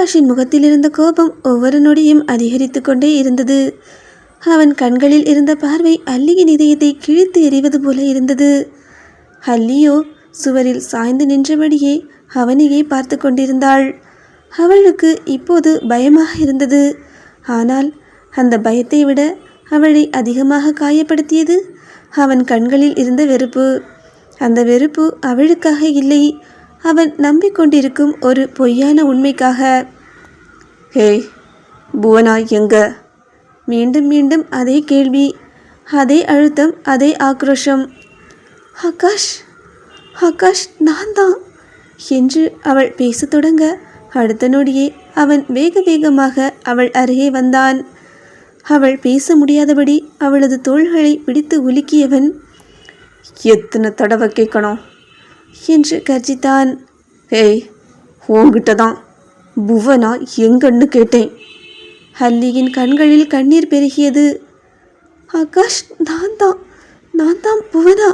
ஆகாஷின் முகத்தில் இருந்த கோபம் ஒவ்வொரு நொடியும் அதிகரித்து கொண்டே இருந்தது. அவன் கண்களில் இருந்த பார்வை அல்லியின் இதயத்தை கிழித்து எறிவது போல இருந்தது. அல்லியோ சுவரில் சாய்ந்து நின்றபடியே அவனையே பார்த்து கொண்டிருந்தாள். அவளுக்கு இப்போது பயமாக இருந்தது. ஆனால் அந்த பயத்தை விட அவளை அதிகமாக காயப்படுத்தியது அவன் கண்களில் இருந்த வெறுப்பு. அந்த வெறுப்பு அவளுக்காக இல்லை, அவன் நம்பிக்கொண்டிருக்கும் ஒரு பொய்யான உண்மைக்காக. ஹேய் புவனா எங்க? மீண்டும் மீண்டும் அதே கேள்வி, அதே அழுத்தம், அதே ஆக்ரோஷம். ஆகாஷ், ஆகாஷ் நான் தான் என்று அவள் பேசத் தொடங்க அடுத்த நொடியே அவன் வேக வேகமாக அவள் அருகே வந்தான். அவள் பேச முடியாதபடி அவளது தோள்களை பிடித்து உலுக்கியவன், எத்தனை தடவை கேட்கணும் என்று கர்ஜித்தான். ஏய், உன்கிட்ட தான் புவனா எங்கன்னு கேட்டேன். அல்லியின் கண்களில் கண்ணீர் பெருகியது. ஆகாஷ் நான் தான் புவனா.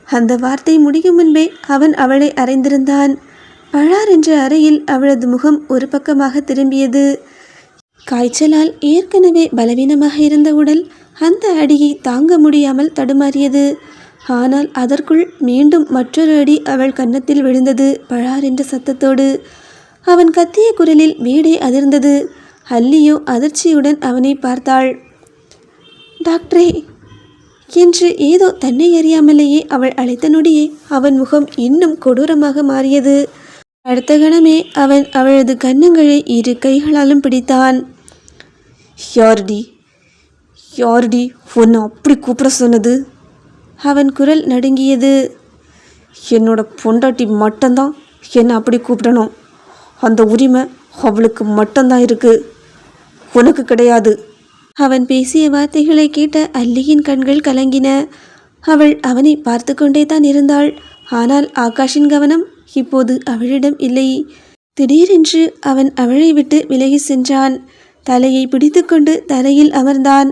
அந்த வார்த்தை முடியும் முன்பே அவன் அவளை அறைந்திருந்தான். பழார் என்ற அறையில் அவளது முகம் ஒரு பக்கமாக திரும்பியது. காய்ச்சலால் ஏற்கனவே பலவீனமாக இருந்த உடல் அந்த அடியை தாங்க முடியாமல் தடுமாறியது. ஆனால் அதற்குள் மீண்டும் மற்றொரு அடி அவள் கன்னத்தில் விழுந்தது, பழார் என்ற சத்தத்தோடு. அவன் கத்திய குரலில் வீடே அதிர்ந்தது. அல்லியோ அதிர்ச்சியுடன் அவனை பார்த்தாள். டாக்டரே என்று ஏதோ தன்னை அறியாமலேயே அவள் அழைத்த நொடியே அவன் முகம் இன்னும் கொடூரமாக மாறியது. அடுத்த கணமே அவன் அவளது கன்னங்களை இரு கைகளாலும் பிடித்தான். யார்டி உன்னை அப்படி கூப்பிட சொன்னது? அவன் குரல் நடுங்கியது. என்னோட பொண்டாட்டி மட்டும்தான் என்னை அப்படி கூப்பிடணும். அந்த உரிமை அவளுக்கு மட்டும்தான் இருக்கு, உனக்கு கிடையாது. அவன் பேசிய வார்த்தைகளை கேட்ட அல்லியின் கண்கள் கலங்கின. அவள் அவனை பார்த்து கொண்டே தான் இருந்தாள். ஆனால் ஆகாஷின் கவனம் இப்போது அவளிடம் இல்லை. திடீரென்று அவன் அவளை விட்டு விலகி சென்றான். தலையை பிடித்துக்கொண்டு தரையில் அமர்ந்தான்.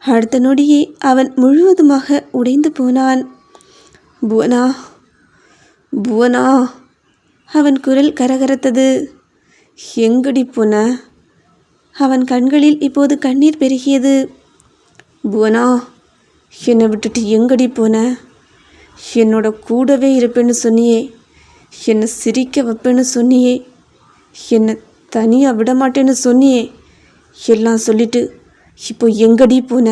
அடுத்த நொடியே அவன் முழுவதுமாக உடைந்து போனான். புவனா, புவனா. அவன் குரல் கரகரத்தது. எங்கடி போன? அவன் கண்களில் இப்போது கண்ணீர் பெருகியது. புவனா, என்னை விட்டுட்டு எங்கடி போன? என்னோட கூடவே இருப்பேன்னு சொன்னியே, என்னை சிரிக்க வைப்பேன்னு சொன்னியே, என்னை தனியாக விடமாட்டேன்னு சொன்னியே, எல்லாம் சொல்லிட்டு இப்போ எங்கடி போன?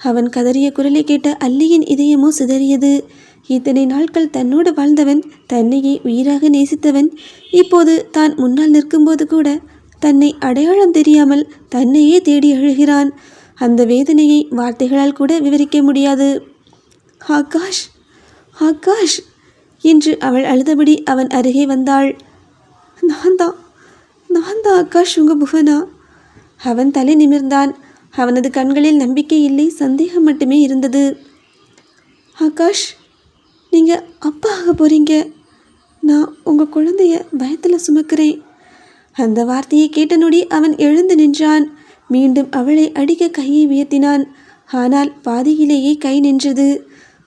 அவன் கதறிய குரலை கேட்ட அல்லியின் இதயமோ சிதறியது. இத்தனை நாட்கள் தன்னோடு வாழ்ந்தவன், தன்னையே உயிராக நேசித்தவன், இப்போது தான் முன்னால் நிற்கும்போது கூட தன்னை அடையாளம் தெரியாமல் தன்னையே தேடி அழுகிறான். அந்த வேதனையை வார்த்தைகளால் கூட விவரிக்க முடியாது. ஆகாஷ், ஆகாஷ் என்று அவள் அழுதபடி அவன் அருகே வந்தாள். நான் தான் ஆகாஷ், உங்க புவனா. அவன் தலை நிமிர்ந்தான். அவனது கண்களில் நம்பிக்கை இல்லை, சந்தேகம் மட்டுமே இருந்தது. ஆகாஷ், நீங்கள் அப்பா ஆக போகிறீங்க. நான் உங்கள் குழந்தைய பயத்தில் சுமக்கிறேன். அந்த வார்த்தையை கேட்ட நொடி அவன் எழுந்து நின்றான். மீண்டும் அவளை அடிக்க கையை உயர்த்தினான். ஆனால் பாதியிலேயே கை நின்றது.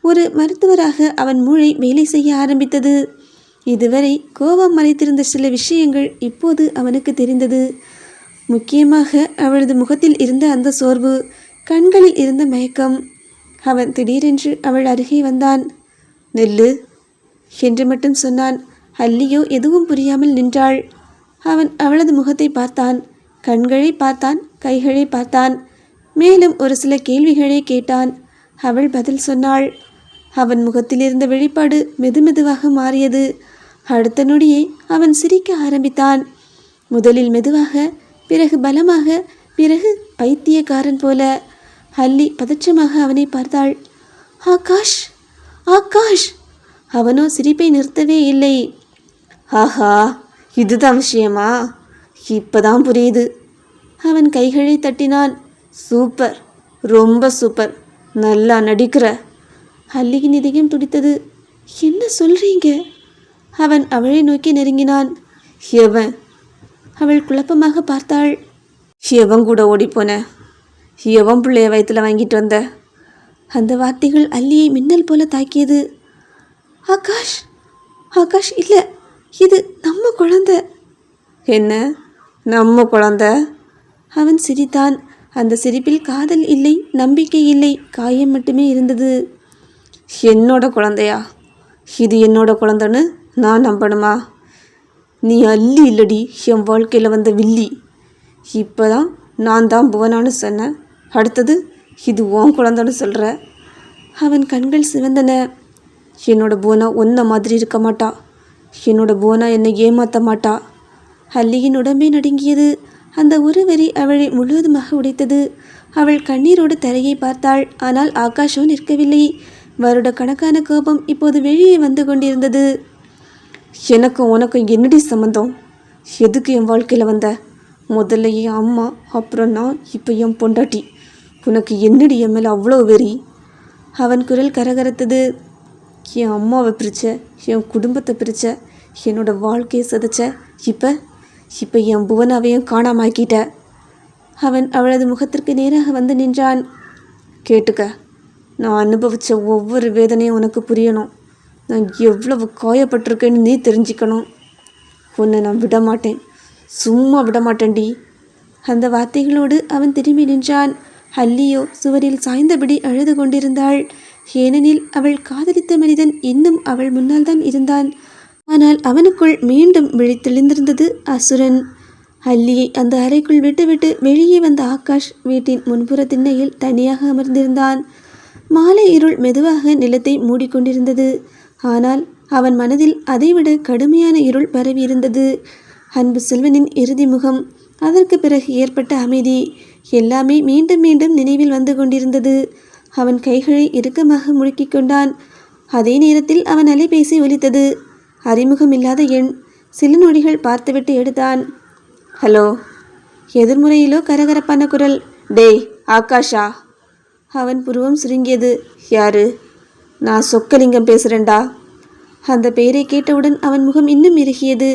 ஒரு மருத்துவராக அவன் மூளை வேலை செய்ய ஆரம்பித்தது. இதுவரை கோபம் மறைத்திருந்த சில விஷயங்கள் இப்போது அவனுக்கு தெரிந்தது. முக்கியமாக அவளது முகத்தில் இருந்த அந்த சோர்வு, கண்களில் இருந்த மயக்கம். அவன் திடீரென்று அவள் அருகே வந்தான். நெல்லு என்று மட்டும் சொன்னான். அல்லியோ எதுவும் புரியாமல் நின்றாள். அவன் அவளது முகத்தை பார்த்தான், கண்களை பார்த்தான், கைகளை பார்த்தான். மேலும் ஒரு சில கேள்விகளை கேட்டான். அவள் பதில் சொன்னாள். அவன் முகத்தில் இருந்த வெளிப்பாடு மெதுமெதுவாக மாறியது. அடுத்த நொடியே அவன் சிரிக்க ஆரம்பித்தான். முதலில் மெதுவாக, பிறகு பலமாக, பிறகு பைத்தியக்காரன் போல. அல்லி பதற்றமாக அவனை பார்த்தாள். ஆகாஷ், ஆகாஷ். அவனோ சிரிப்பை நிறுத்தவே இல்லை. ஆஹா, இதுதான் விஷயமா? இப்பதான் புரியுது. அவன் கைகளை தட்டினான். சூப்பர், ரொம்ப சூப்பர், நல்லா நடிக்கிற. அல்லியின் இதயம் துடித்தது. என்ன சொல்றீங்க? அவன் அவளை நோக்கி நெருங்கினான். எவன்? அவள் குழப்பமாக பார்த்தாள். எவன் கூட ஓடிப்போன? எவன் பிள்ளைய வயிற்றுல வாங்கிட்டு வந்த? அந்த வார்த்தைகள் அல்லியை மின்னல் போல தாக்கியது. ஆகாஷ், ஆகாஷ் இல்லை, இது நம்ம குழந்தை. என்ன நம்ம குழந்தை. அவன் சிரித்தான். அந்த சிரிப்பில் காதல் இல்லை, நம்பிக்கை இல்லை, காயம் மட்டுமே இருந்தது. என்னோட குழந்தையா? இது என்னோட குழந்தைன்னு நான் நம்பணுமா? நீ அல்லி இல்லடி, என் வாழ்க்கையில் வந்த வில்லி. இப்போ தான் நான் தான் புவனான்னு சொன்னேன், அடுத்தது இது உன் குழந்தைன்னு சொல்கிற. அவன் கண்கள் சிவந்தன. என்னோட புவனா ஒன்றை மாதிரி இருக்க மாட்டா. என்னோட புவனா என்னை ஏமாற்ற மாட்டா. அல்லியின் உடம்பே நடுங்கியது. அந்த ஒரு வரி அவளை முழுவதுமாக உடைத்தது. அவள் கண்ணீரோடு தரையை பார்த்தாள். ஆனால் ஆகாஷோ நிற்கவில்லை. வருட கணக்கான கோபம் இப்போது வெளியே வந்து கொண்டிருந்தது. எனக்கும் உனக்கும் என்னடி சம்மந்தம்? எதுக்கு என் வாழ்க்கையில் வந்த? முதல்ல என் அம்மா, அப்புறம் நான், இப்போ என் பொண்டாட்டி. உனக்கு என்னடி என் மேலே அவ்வளோ வெறி? அவன் குரல் கரகரத்தது. என் அம்மாவை பிரிச்ச, என் குடும்பத்தை பிரிச்ச, என்னோட வாழ்க்கையை சதைச்ச. இப்போ என் புவனாவையும் காணாமாக்கிட்ட. அவன் அவளது முகத்திற்கு நேராக வந்து நின்றான். கேட்டுக்க, நான் அனுபவித்த ஒவ்வொரு வேதனையும் உனக்கு புரியணும். நான் எவ்வளவு காயப்பட்டிருக்கேன்னு நீ தெரிஞ்சுக்கணும். உன்னை நான் விடமாட்டேன், சும்மா விடமாட்டேன்டி. அந்த வார்த்தைகளோடு அவன் திரும்பி நின்றான். அல்லியோ சுவரில் சாய்ந்தபடி அழுது கொண்டிருந்தாள். ஏனெனில் அவள் காதலித்த மனிதன் இன்னும் அவள் முன்னால் தான் இருந்தான். ஆனால் அவனுக்குள் மீண்டும் விழித்தெழுந்திருந்தது அசுரன். அல்லியை அந்த அறைக்குள் விட்டுவிட்டு வெளியே வந்த ஆகாஷ் வீட்டின் முன்புற திண்ணையில் தனியாக அமர்ந்திருந்தான். மாலை இருள் மெதுவாக நிலத்தை மூடிக்கொண்டிருந்தது. ஆனால் அவன் மனதில் அதைவிட கடுமையான இருள் பரவியிருந்தது. அன்பு செல்வனின் இறுதி முகம், அதற்கு பிறகு ஏற்பட்ட அமைதி, எல்லாமே மீண்டும் மீண்டும் நினைவில் வந்து கொண்டிருந்தது. அவன் கைகளை இறுக்கமாக முழுக்கிக் கொண்டான். அதே நேரத்தில் அவன் அலைபேசி ஒலித்தது. அறிமுகம் இல்லாத எண். சில நொடிகள் பார்த்துவிட்டு எடுத்தான். ஹலோ. எதிர்முறையிலோ கரகரப்பான குரல். டேய் ஆகாஷா? அவன் புருவம் சுருங்கியது. யாரு? நான் சொக்கலிங்கம் பேசுகிறேன்டா. அந்த பெயரை கேட்டவுடன் அவன் முகம் இன்னும் இறுகியது.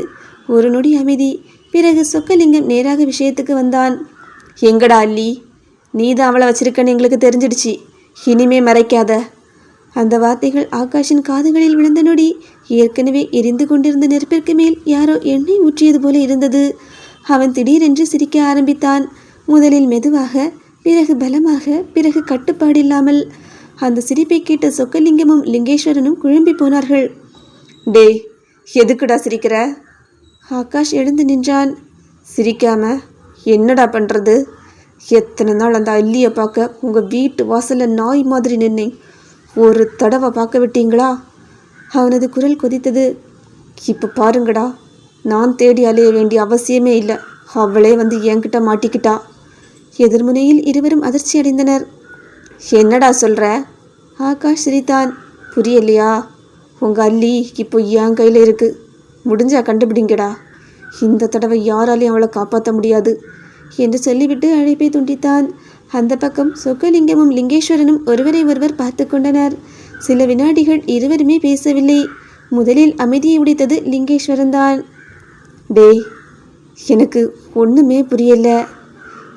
ஒரு நொடி அமைதி. பிறகு சொக்கலிங்கம் நேராக விஷயத்துக்கு வந்தான். எங்கடா அல்லி? நீ தான் அவளை வச்சிருக்கன்னு எங்களுக்கு தெரிஞ்சிடுச்சு, இனிமே மறைக்காத. அந்த வார்த்தைகள் ஆகாஷின் காதுகளில் விழுந்த நொடி ஏற்கனவே எரிந்து கொண்டிருந்த நெருப்பிற்கு மேல் யாரோ எண்ணெய் ஊற்றியது போல இருந்தது. அவன் திடீரென்று சிரிக்க ஆரம்பித்தான். முதலில் மெதுவாக, பிறகு பலமாக, பிறகு கட்டுப்பாடில்லாமல். அந்த சிரிப்பை கேட்ட சொக்கலிங்கமும் லிங்கேஸ்வரனும் குழம்பி போனார்கள். டேய், எதுக்குடா சிரிக்கிற? ஆகாஷ் எழுந்து நின்றான். சிரிக்காம என்னடா பண்ணுறது? எத்தனை நாள் அந்த அல்லியை பார்க்க உங்கள் வீட்டு வாசலில் நாய் மாதிரி நின்னேன், ஒரு தடவை பார்க்க விட்டீங்களா? அவனது குரல் கொதித்தது. இப்போ பாருங்கடா, நான் தேடி அலைய வேண்டிய அவசியமே இல்லை, அவளே வந்து என்கிட்ட மாட்டிக்கிட்டா. எதிர்முனையில் இருவரும் அதிர்ச்சி அடைந்தனர். என்னடா சொல்கிற? ஆகாஷ் சிரித்தான். புரியலையா? உங்கள் அல்லி இப்போ என் கையில் இருக்குது, முடிஞ்சா கண்டுபிடிங்கடா. இந்த தடவை யாராலையும் அவளை காப்பாற்ற முடியாது என்று சொல்லிவிட்டு அழைப்பை துண்டித்தான். அந்த பக்கம் சொக்கலிங்கமும் லிங்கேஸ்வரனும் ஒருவரை ஒருவர் பார்த்து கொண்டனர். சில வினாடிகள் இருவருமே பேசவில்லை. முதலில் அமைதியை உடைத்தது லிங்கேஸ்வரன் தான். டேய், எனக்கு ஒன்றுமே புரியல.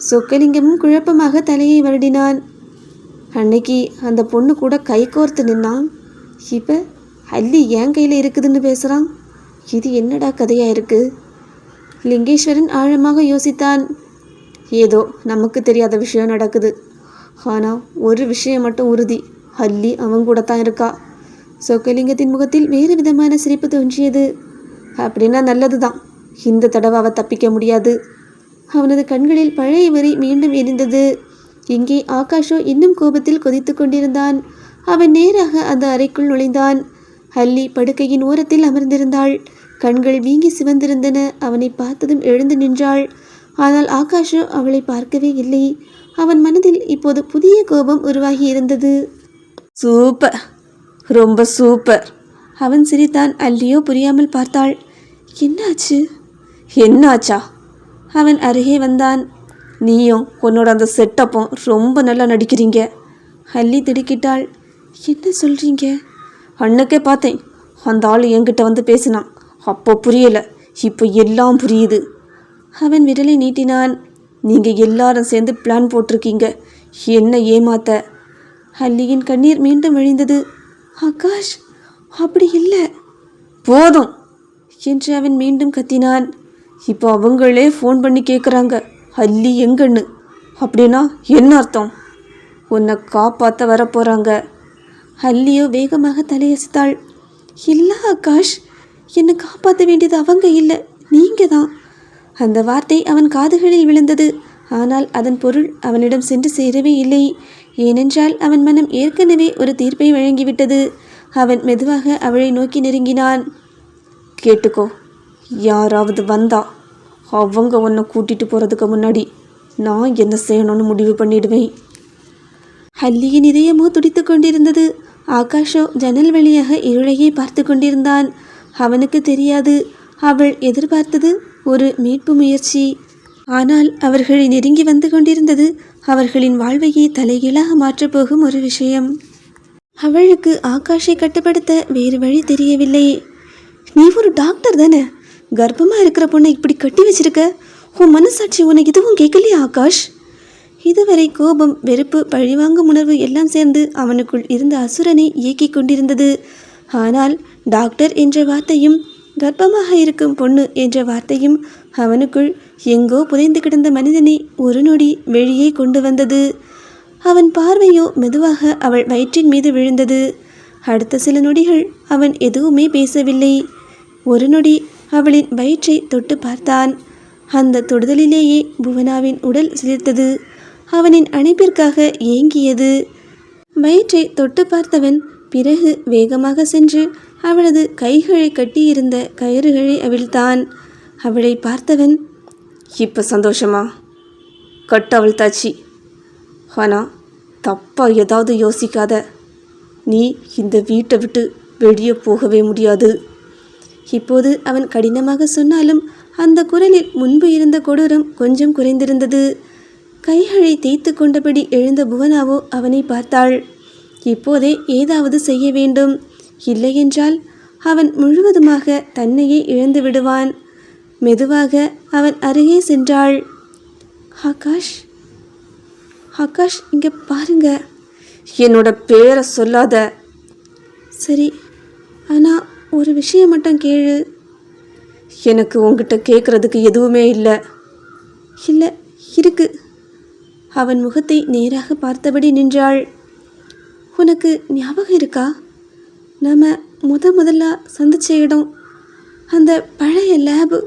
சொக்கலிங்கமும் குழப்பமாக தலையை வருடினான். அன்னைக்கு அந்த பொண்ணு கூட கை கோர்த்து நின்னான், இப்போ அல்லி என் கையில் இருக்குதுன்னு பேசுகிறான். இது என்னடா கதையாக இருக்குது? லிங்கேஸ்வரன் ஆழமாக யோசித்தான். ஏதோ நமக்கு தெரியாத விஷயம் நடக்குது. ஆனால் ஒரு விஷயம் மட்டும் உறுதி, அல்லி அவன் கூட தான் இருக்கா. சொக்கலிங்கத்தின் முகத்தில் வேறு விதமான சிரிப்பு தோன்றியது. அப்படின்னா நல்லது தான், இந்த தடவை அவள் தப்பிக்க முடியாது. அவனது கண்களில் பழைய வரி மீண்டும் எரிந்தது. இங்கே ஆகாஷோ இன்னும் கோபத்தில் கொதித்து கொண்டிருந்தான். அவன் நேராக அந்த அறைக்குள் நுழைந்தான். அல்லி படுக்கையின் ஓரத்தில் அமர்ந்திருந்தாள். கண்கள் வீங்கி சிவந்திருந்தன. அவனை பார்த்ததும் எழுந்து நின்றாள். ஆனால் ஆகாஷோ அவளை பார்க்கவே இல்லை. அவன் மனதில் இப்போது புதிய கோபம் உருவாகி இருந்தது. சூப்பர், ரொம்ப சூப்பர். அவன் சிரித்தான். அல்லியோ புரியாமல் பார்த்தாள். என்னாச்சு? என்னாச்சா? அவன் அருகே வந்தான். நீயும் உன்னோட அந்த செட்டப்பும் ரொம்ப நல்லா நடிக்கிறீங்க. அல்லி திடுக்கிட்டாள். என்ன சொல்கிறீங்க? அன்னைக்கே பார்த்தேன், அந்த ஆள் என்கிட்ட வந்து பேசினான். அப்போ புரியலை, இப்போ எல்லாம் புரியுது. அவன் விரலை நீட்டினான். நீங்கள் எல்லாரும் சேர்ந்து பிளான் போட்டிருக்கீங்க என்ன ஏமாத்த. அல்லியின் கண்ணீர் மீண்டும் விழிந்தது. ஆகாஷ், அப்படி இல்லை. போதும் என்று அவன் மீண்டும் கத்தினான். இப்போ அவங்களே ஃபோன் பண்ணி கேட்குறாங்க அல்லி எங்கன்னு. அப்படின்னா என்ன அர்த்தம்? உன்னை காப்பாற்ற வரப்போகிறாங்க. அல்லியோ வேகமாக தலையசித்தாள். இல்லை ஆகாஷ், என்னை காப்பாற்ற வேண்டியது அவங்க இல்லை, நீங்கள் தான். அந்த வார்த்தை அவன் காதுகளில் விழுந்தது. ஆனால் அதன் பொருள் அவனிடம் சென்று சேரவே இல்லை. ஏனென்றால் அவன் மனம் ஏற்கனவே ஒரு தீர்ப்பை வழங்கிவிட்டது. அவன் மெதுவாக அவளை நோக்கி நெருங்கினான். கேட்டுக்கோ, யாராவது வந்தா அவங்க உன்னை கூட்டிகிட்டு போகிறதுக்கு முன்னாடி நான் என்ன செய்யணும்னு முடிவு பண்ணிடுவேன். அல்லியின் இதயமோ துடித்து கொண்டிருந்தது. ஆகாஷோ ஜன்னல் வழியாக இருளையே பார்த்து கொண்டிருந்தான். அவனுக்கு தெரியாது, அவள் எதிர்பார்த்தது ஒரு மீட்பு முயற்சி. ஆனால் அவர்களை நெருங்கி வந்து கொண்டிருந்தது அவர்களின் வாழ்வையே தலைகீழாக மாற்றப்போகும் ஒரு விஷயம். அவளுக்கு ஆகாஷை கட்டுப்படுத்த வேறு வழி தெரியவில்லை. நீ ஒரு டாக்டர் தானே? கர்ப்பமாக இருக்கிற பொண்ணை இப்படி கட்டி வச்சிருக்க. உன் மனசாட்சி உன்னை இதுவும் கேட்கலையா ஆகாஷ்? இதுவரை கோபம், வெறுப்பு, பழிவாங்கும் உணர்வு எல்லாம் சேர்ந்து அவனுக்குள் இருந்த அசுரனை இயக்கி கொண்டிருந்தது. ஆனால் டாக்டர் என்ற வார்த்தையும் கர்ப்பமாக இருக்கும் பொண்ணு என்ற வார்த்தையும் அவனுக்குள் எங்கோ புதைந்து கிடந்த மனிதனை ஒரு நொடி வெளியே கொண்டு வந்தது. அவன் பார்வையோ மெதுவாக அவள் வயிற்றின் மீது விழுந்தது. அடுத்த சில நொடிகள் அவன் எதுவுமே பேசவில்லை. ஒரு நொடி அவளின் வயிற்றை தொட்டு பார்த்தான். அந்த தொடுதலிலேயே புவனாவின் உடல் சிலிர்த்தது. அவனின் அணைப்பிற்காக ஏங்கியது. வயிற்றை தொட்டு பார்த்தவன் பிறகு வேகமாக சென்று அவளது கைகளை கட்டியிருந்த கயிறுகளை அவிழ்த்தான். அவளை பார்த்தவன், இப்போ சந்தோஷமா? கட்டவள் தாச்சி. ஆனால் தப்பாக ஏதாவது யோசிக்காத. நீ இந்த வீட்டை விட்டு வெளியே போகவே முடியாது. இப்போது அவன் கடினமாக சொன்னாலும் அந்த குரலில் முன்பு இருந்த கொடூரம் கொஞ்சம் குறைந்திருந்தது. கைகளை தேய்த்து கொண்டபடி எழுந்த புவனாவோ அவனை பார்த்தாள். இப்போதே ஏதாவது செய்ய வேண்டும், இல்லையென்றால் அவன் முழுவதுமாக தன்னையே இழந்து விடுவான். மெதுவாக அவன் அருகே சென்றாள். ஆகாஷ், ஆகாஷ், இங்கே பாருங்க. என்னோட பேரை சொல்லாத. சரி, ஆனால் ஒரு விஷயம் மட்டும் கேளு. எனக்கு உங்ககிட்ட கேட்குறதுக்கு எதுவுமே இல்லை. இல்லை, இருக்கு. அவன் முகத்தை நேராக பார்த்தபடி நின்றாள். உனக்கு ஞாபகம் இருக்கா, நம்ம முதல்ல சந்திச்ச இடம், அந்த பழைய லேபு?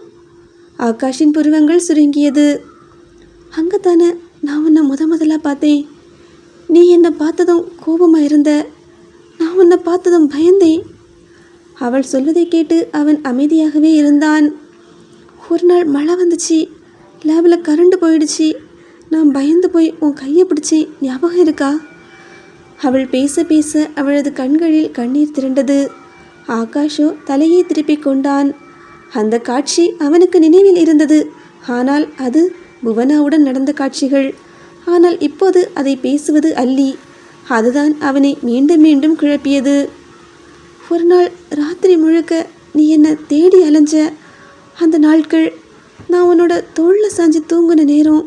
ஆகாஷின் புருவங்கள் சுருங்கியது. அங்கே தானே நான் உன்னை முதலாக பார்த்தேன். நீ என்னை பார்த்ததும் கோபமாக இருந்த, நான் உன்னை பார்த்ததும் பயந்தேன். அவள் சொல்வதை கேட்டு அவன் அமைதியாகவே இருந்தான். ஒரு நாள் மழை வந்துச்சு, லேபில் கரண்ட் போயிடுச்சு. நான் பயந்து போய் உன் கையை பிடிச்சி, ஞாபகம் இருக்கா? அவள் பேச பேச அவளது கண்களில் கண்ணீர் திரண்டது. ஆகாஷோ தலையை திருப்பிக் கொண்டான். அந்த காட்சி அவனுக்கு நினைவில் இருந்தது. ஆனால் அது புவனாவுடன் நடந்த காட்சிகள். ஆனால் இப்போது அதை பேசுவது அல்லி. அதுதான் அவனை மீண்டும் மீண்டும் குழப்பியது. ஒரு நாள் ராத்திரி முழுக்க நீ என்னை தேடி அலைஞ்ச அந்த நாட்கள், நான் உன்னோட தோளில் சாஞ்சி தூங்கின நேரம்,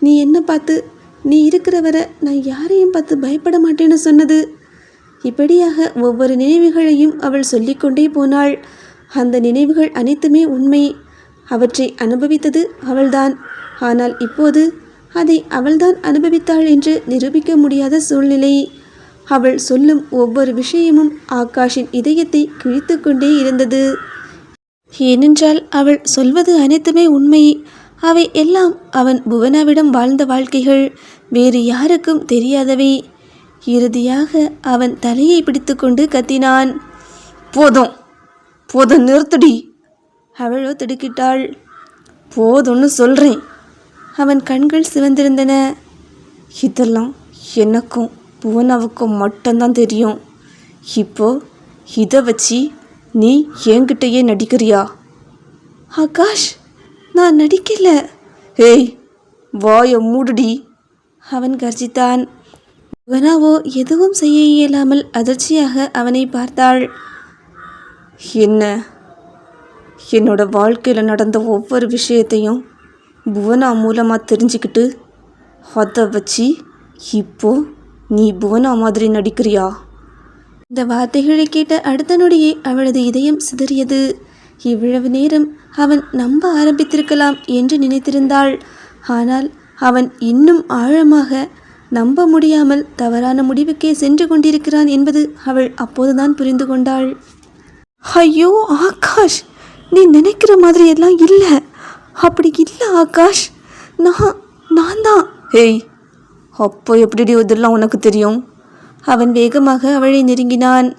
நீ என்னை பார்த்து நீ இருக்கிற வரை நான் யாரையும் பார்த்து பயப்பட மாட்டேன்னு சொன்னது. இப்படியாக ஒவ்வொரு நினைவுகளையும் அவள் சொல்லிக்கொண்டே போனாள். அந்த நினைவுகள் அனைத்துமே உண்மை. அவற்றை அனுபவித்தது அவள்தான். ஆனால் இப்போது அதை அவள்தான் அனுபவித்தாள் என்று நிரூபிக்க முடியாத சூழ்நிலை. அவள் சொல்லும் ஒவ்வொரு விஷயமும் ஆகாஷின் இதயத்தை கிழித்து கொண்டே இருந்தது. ஏனென்றால் அவள் சொல்வது அனைத்துமே உண்மை. அவை எல்லாம் அவன் புவனாவிடம் வாழ்ந்த வாழ்க்கைகள், வேறு யாருக்கும் தெரியாதவை. இறுதியாக அவன் தலையை பிடித்து கொண்டு கத்தினான். போதும் போதும், நிறுத்துடி. அவளோ திடுக்கிட்டாள். போதும்னு சொல்கிறேன். அவன் கண்கள் சிவந்திருந்தன. இதெல்லாம் எனக்கும் புவனாவுக்கும் மட்டும்தான் தெரியும். இப்போ இதை வச்சு நீ என்கிட்டயே நடிக்கிறியா? ஆகாஷ், நான் நடிக்கல. ஏய், வாயை மூடுடி. அவன் கர்ஜித்தான். புவனாவோ எதுவும் செய்ய இயலாமல் அதிர்ச்சியாக அவனை பார்த்தாள். என்ன? என்னோட வாழ்க்கையில் நடந்த ஒவ்வொரு விஷயத்தையும் புவனா மூலமாக தெரிஞ்சுக்கிட்டு அதை வச்சு இப்போ நீ புவனா மாதிரி நடிக்கிறியா? இந்த வார்த்தைகளை கேட்ட அடுத்த நொடியே அவளது இதயம் சிதறியது. இவ்வளவு நேரம் அவன் நம்ப ஆரம்பித்திருக்கலாம் என்று நினைத்திருந்தாள். ஆனால் அவன் இன்னும் ஆழமாக நம்ப முடியாமல் தவறான முடிவுக்கே சென்று கொண்டிருக்கிறான் என்பது அவள் அப்போதுதான் புரிந்து கொண்டாள். ஐயோ ஆகாஷ், நீ நினைக்கிற மாதிரி எல்லாம் இல்லை. அப்படி இல்லை ஆகாஷ், நான் தான். ஏய், அப்போ எப்படி இதெல்லாம் உனக்கு தெரியும்? அவன் வேகமாக அவளை நெருங்கினான்.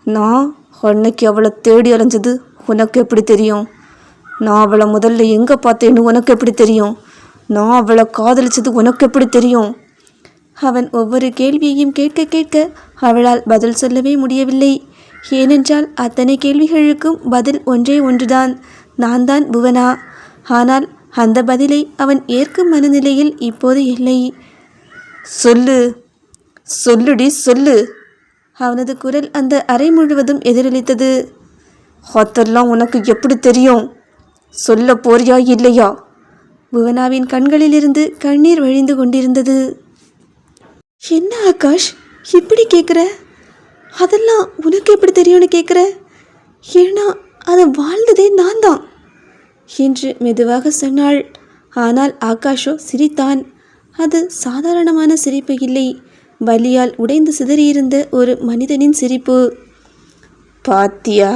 நான் அன்னைக்கு அவளை தேடி அலைஞ்சது உனக்கு எப்படி தெரியும்? நான் அவளை முதல்ல எங்கே பார்த்தேன்னு உனக்கு எப்படி தெரியும்? நான் அவளை காதலிச்சது உனக்கு எப்படி தெரியும்? அவன் ஒவ்வொரு கேள்வியையும் கேட்க கேட்க அவளால் பதில் சொல்லவே முடியவில்லை. ஏனென்றால் அத்தனை கேள்விகளுக்கும் பதில் ஒன்றே ஒன்றுதான், நான் தான் புவனா. ஆனால் அந்த பதிலை அவன் ஏற்கும் மனநிலையில் இப்போது இல்லை. சொல்லு, சொல்லுடி சொல்லு. அவனது குரல் அந்த அறை முழுவதும் எதிரொலித்தது. அதெல்லாம் உனக்கு எப்படி தெரியும்? சொல்ல போறியா இல்லையா? புவனாவின் கண்களிலிருந்து கண்ணீர் வழிந்து கொண்டிருந்தது. என்ன ஆகாஷ் இப்படி கேட்குற? அதெல்லாம் உனக்கு எப்படி தெரியும்னு கேட்குற? ஏன்னா அதை வாழ்ந்ததே நான் தான் என்று மெதுவாக சொன்னாள். ஆனால் ஆகாஷோ சிரித்தான். அது சாதாரணமான சிரிப்பு இல்லை, வலியால் உடைந்து சிதறியிருந்த ஒரு மனிதனின் சிரிப்பு. பாத்தியா?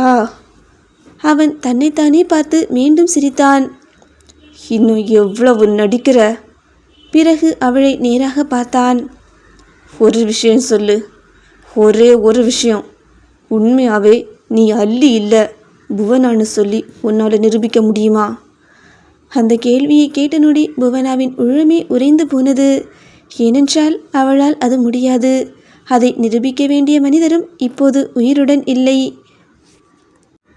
அவன் தன்னைத்தானே பார்த்து மீண்டும் சிரித்தான். இன்னும் எவ்வளவு நடிக்கிற? பிறகு அவளை நேராக பார்த்தான். ஒரு விஷயம் சொல்லு, ஒரே ஒரு விஷயம். உண்மையாவே நீ அல்லி இல்லை புவனான்னு சொல்லி உன்னால் நிரூபிக்க முடியுமா? அந்த கேள்வியை கேட்ட நொடி புவனாவின் உழுமே உறைந்து போனது. ஏனென்றால் அவளால் அது முடியாது. அதை நிரூபிக்க வேண்டிய மனிதரும் இப்போது உயிருடன் இல்லை.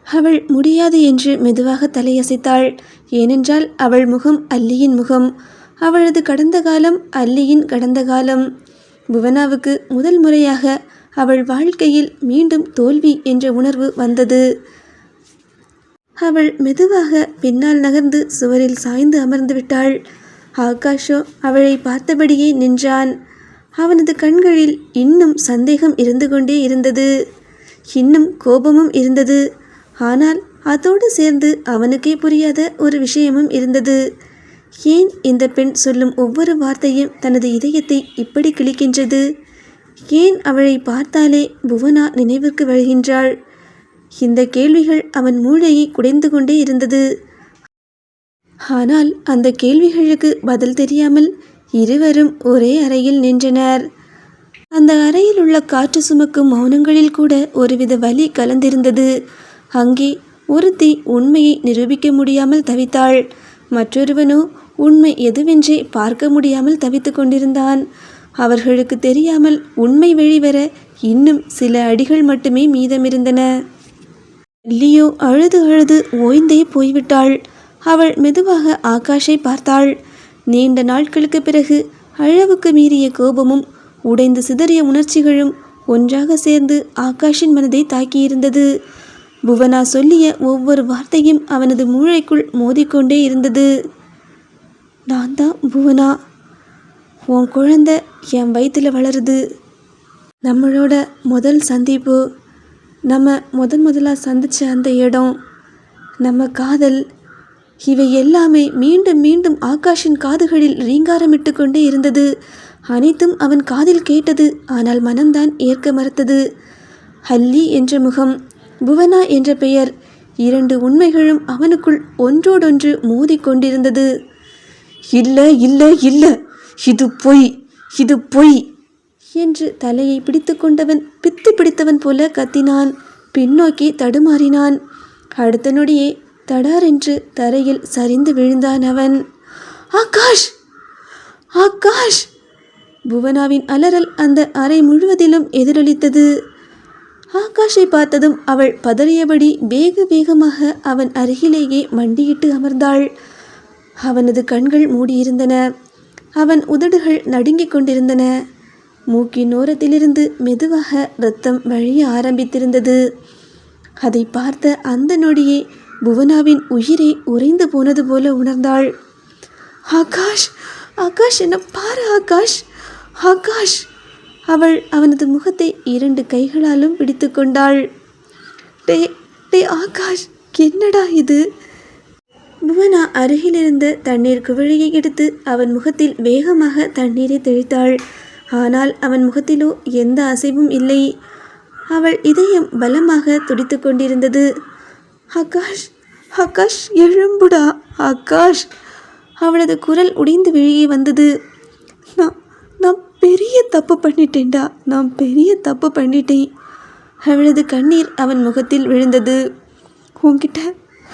அவள் முடியாது என்று மெதுவாக தலையசைத்தாள். ஏனென்றால் அவள் முகம் அல்லியின் முகம், அவளது கடந்த காலம் அல்லியின் கடந்த காலம். புவனாவுக்கு முதல் முறையாக அவள் வாழ்க்கையில் மீண்டும் தோல்வி என்ற உணர்வு வந்தது. அவள் மெதுவாக பின்னால் நகர்ந்து சுவரில் சாய்ந்து அமர்ந்து விட்டாள். ஆகாஷோ அவளை பார்த்தபடியே நின்றான். அவனது கண்களில் இன்னும் சந்தேகம் இருந்து கொண்டே இருந்தது, இன்னும் கோபமும் இருந்தது. ஆனால் அதோடு சேர்ந்து அவனுக்கே புரியாத ஒரு விஷயமும் இருந்தது. ஏன் இந்த பெண் சொல்லும் ஒவ்வொரு வார்த்தையும் தனது இதயத்தை இப்படி கிழிக்கின்றது? ஏன் அவளை பார்த்தாலே புவனா நினைவுக்கு வருகின்றாள்? இந்த கேள்விகள் அவன் மூளையை குடைந்து கொண்டே இருந்தது. ஆனால் அந்த கேள்விகளுக்கு பதில் தெரியாமல் இருவரும் ஒரே அறையில் நின்றனர். அந்த அறையில் உள்ள காற்று சுமக்கும் மௌனங்களில் கூட ஒருவித வலி கலந்திருந்தது. அங்கே ஒருத்தி உண்மையை நிரூபிக்க முடியாமல் தவித்தாள். மற்றொருவனோ உண்மை எதுவென்றே பார்க்க முடியாமல் தவித்து கொண்டிருந்தான். அவர்களுக்கு தெரியாமல் உண்மை வெளிவர இன்னும் சில அடிகள் மட்டுமே மீதமிருந்தன. லியோ அழுது அழுது ஓய்ந்தே போய்விட்டாள். அவள் மெதுவாக ஆகாஷை பார்த்தாள். நீண்ட நாட்களுக்கு பிறகு அளவுக்கு மீறிய கோபமும் உடைந்து சிதறிய உணர்ச்சிகளும் ஒன்றாக சேர்ந்து ஆகாஷின் மனதை தாக்கியிருந்தது. புவனா சொல்லிய ஒவ்வொரு வார்த்தையும் அவனது மூளைக்குள் மோதிக்கொண்டே இருந்தது. நான் தான் புவனா, உன் குழந்தை என் வயிற்றில் வளருது. நம்மளோட முதல் சந்திப்பு, நம்ம முதலாக சந்தித்த அந்த இடம், நம்ம காதல், இவை எல்லாமே மீண்டும் மீண்டும் ஆகாஷின் காதுகளில் ரீங்காரமிட்டு கொண்டே இருந்தது. அனைத்தும் அவன் காதில் கேட்டது. ஆனால் மனம்தான் ஏற்க மறுத்தது. அல்லி என்ற முகம், புவனா என்ற பெயர், இரண்டு உண்மைகளும் அவனுக்குள் ஒன்றோடொன்று மோதி கொண்டிருந்தது. இல்லை இல்லை இல்லை, இது பொய், இது பொய் என்று தலையை பிடித்து கொண்டவன் பித்து பிடித்தவன் போல கத்தினான். பின்னோக்கி தடுமாறினான். அடுத்த நொடியே தடாரென்று தரையில் சரிந்து விழுந்தான் அவன். ஆகாஷ், ஆகாஷ்! புவனாவின் அலறல் அந்த அறை முழுவதிலும் எதிரொலித்தது. ஆகாஷை பார்த்ததும் அவள் பதறியபடி வேக வேகமாக அவன் அருகிலேயே மண்டியிட்டு அமர்ந்தாள். அவனது கண்கள் மூடியிருந்தன. அவன் உதடுகள் நடுங்கிக் கொண்டிருந்தன. மூக்கின் ஓரத்திலிருந்து மெதுவாக இரத்தம் வழிய ஆரம்பித்திருந்தது. அதை பார்த்த அந்த நொடியே புவனாவின் உயிரை உறைந்து போனது போல உணர்ந்தாள். ஆகாஷ், ஆகாஷ், என்ன பாரு ஆகாஷ், ஆகாஷ்! அவள் அவனது முகத்தை இரண்டு கைகளாலும் பிடித்து கொண்டாள். டே டே ஆகாஷ், என்னடா இது? அருகிலிருந்து தண்ணீர் குவழியை எடுத்து அவன் முகத்தில் வேகமாக தண்ணீரை தெளித்தாள். ஆனால் அவன் முகத்திலோ எந்த அசைவும் இல்லை. அவள் இதயம் பலமாக துடித்து கொண்டிருந்தது. ஆகாஷ், ஆகாஷ், எழும்புடா ஆகாஷ்! அவளது குரல் உடைந்து வெளியே வந்தது. நான் பெரிய தப்பு பண்ணிட்டேன்டா, நான் பெரிய தப்பு பண்ணிட்டேன். அவளது கண்ணீர் அவன் முகத்தில் விழுந்தது.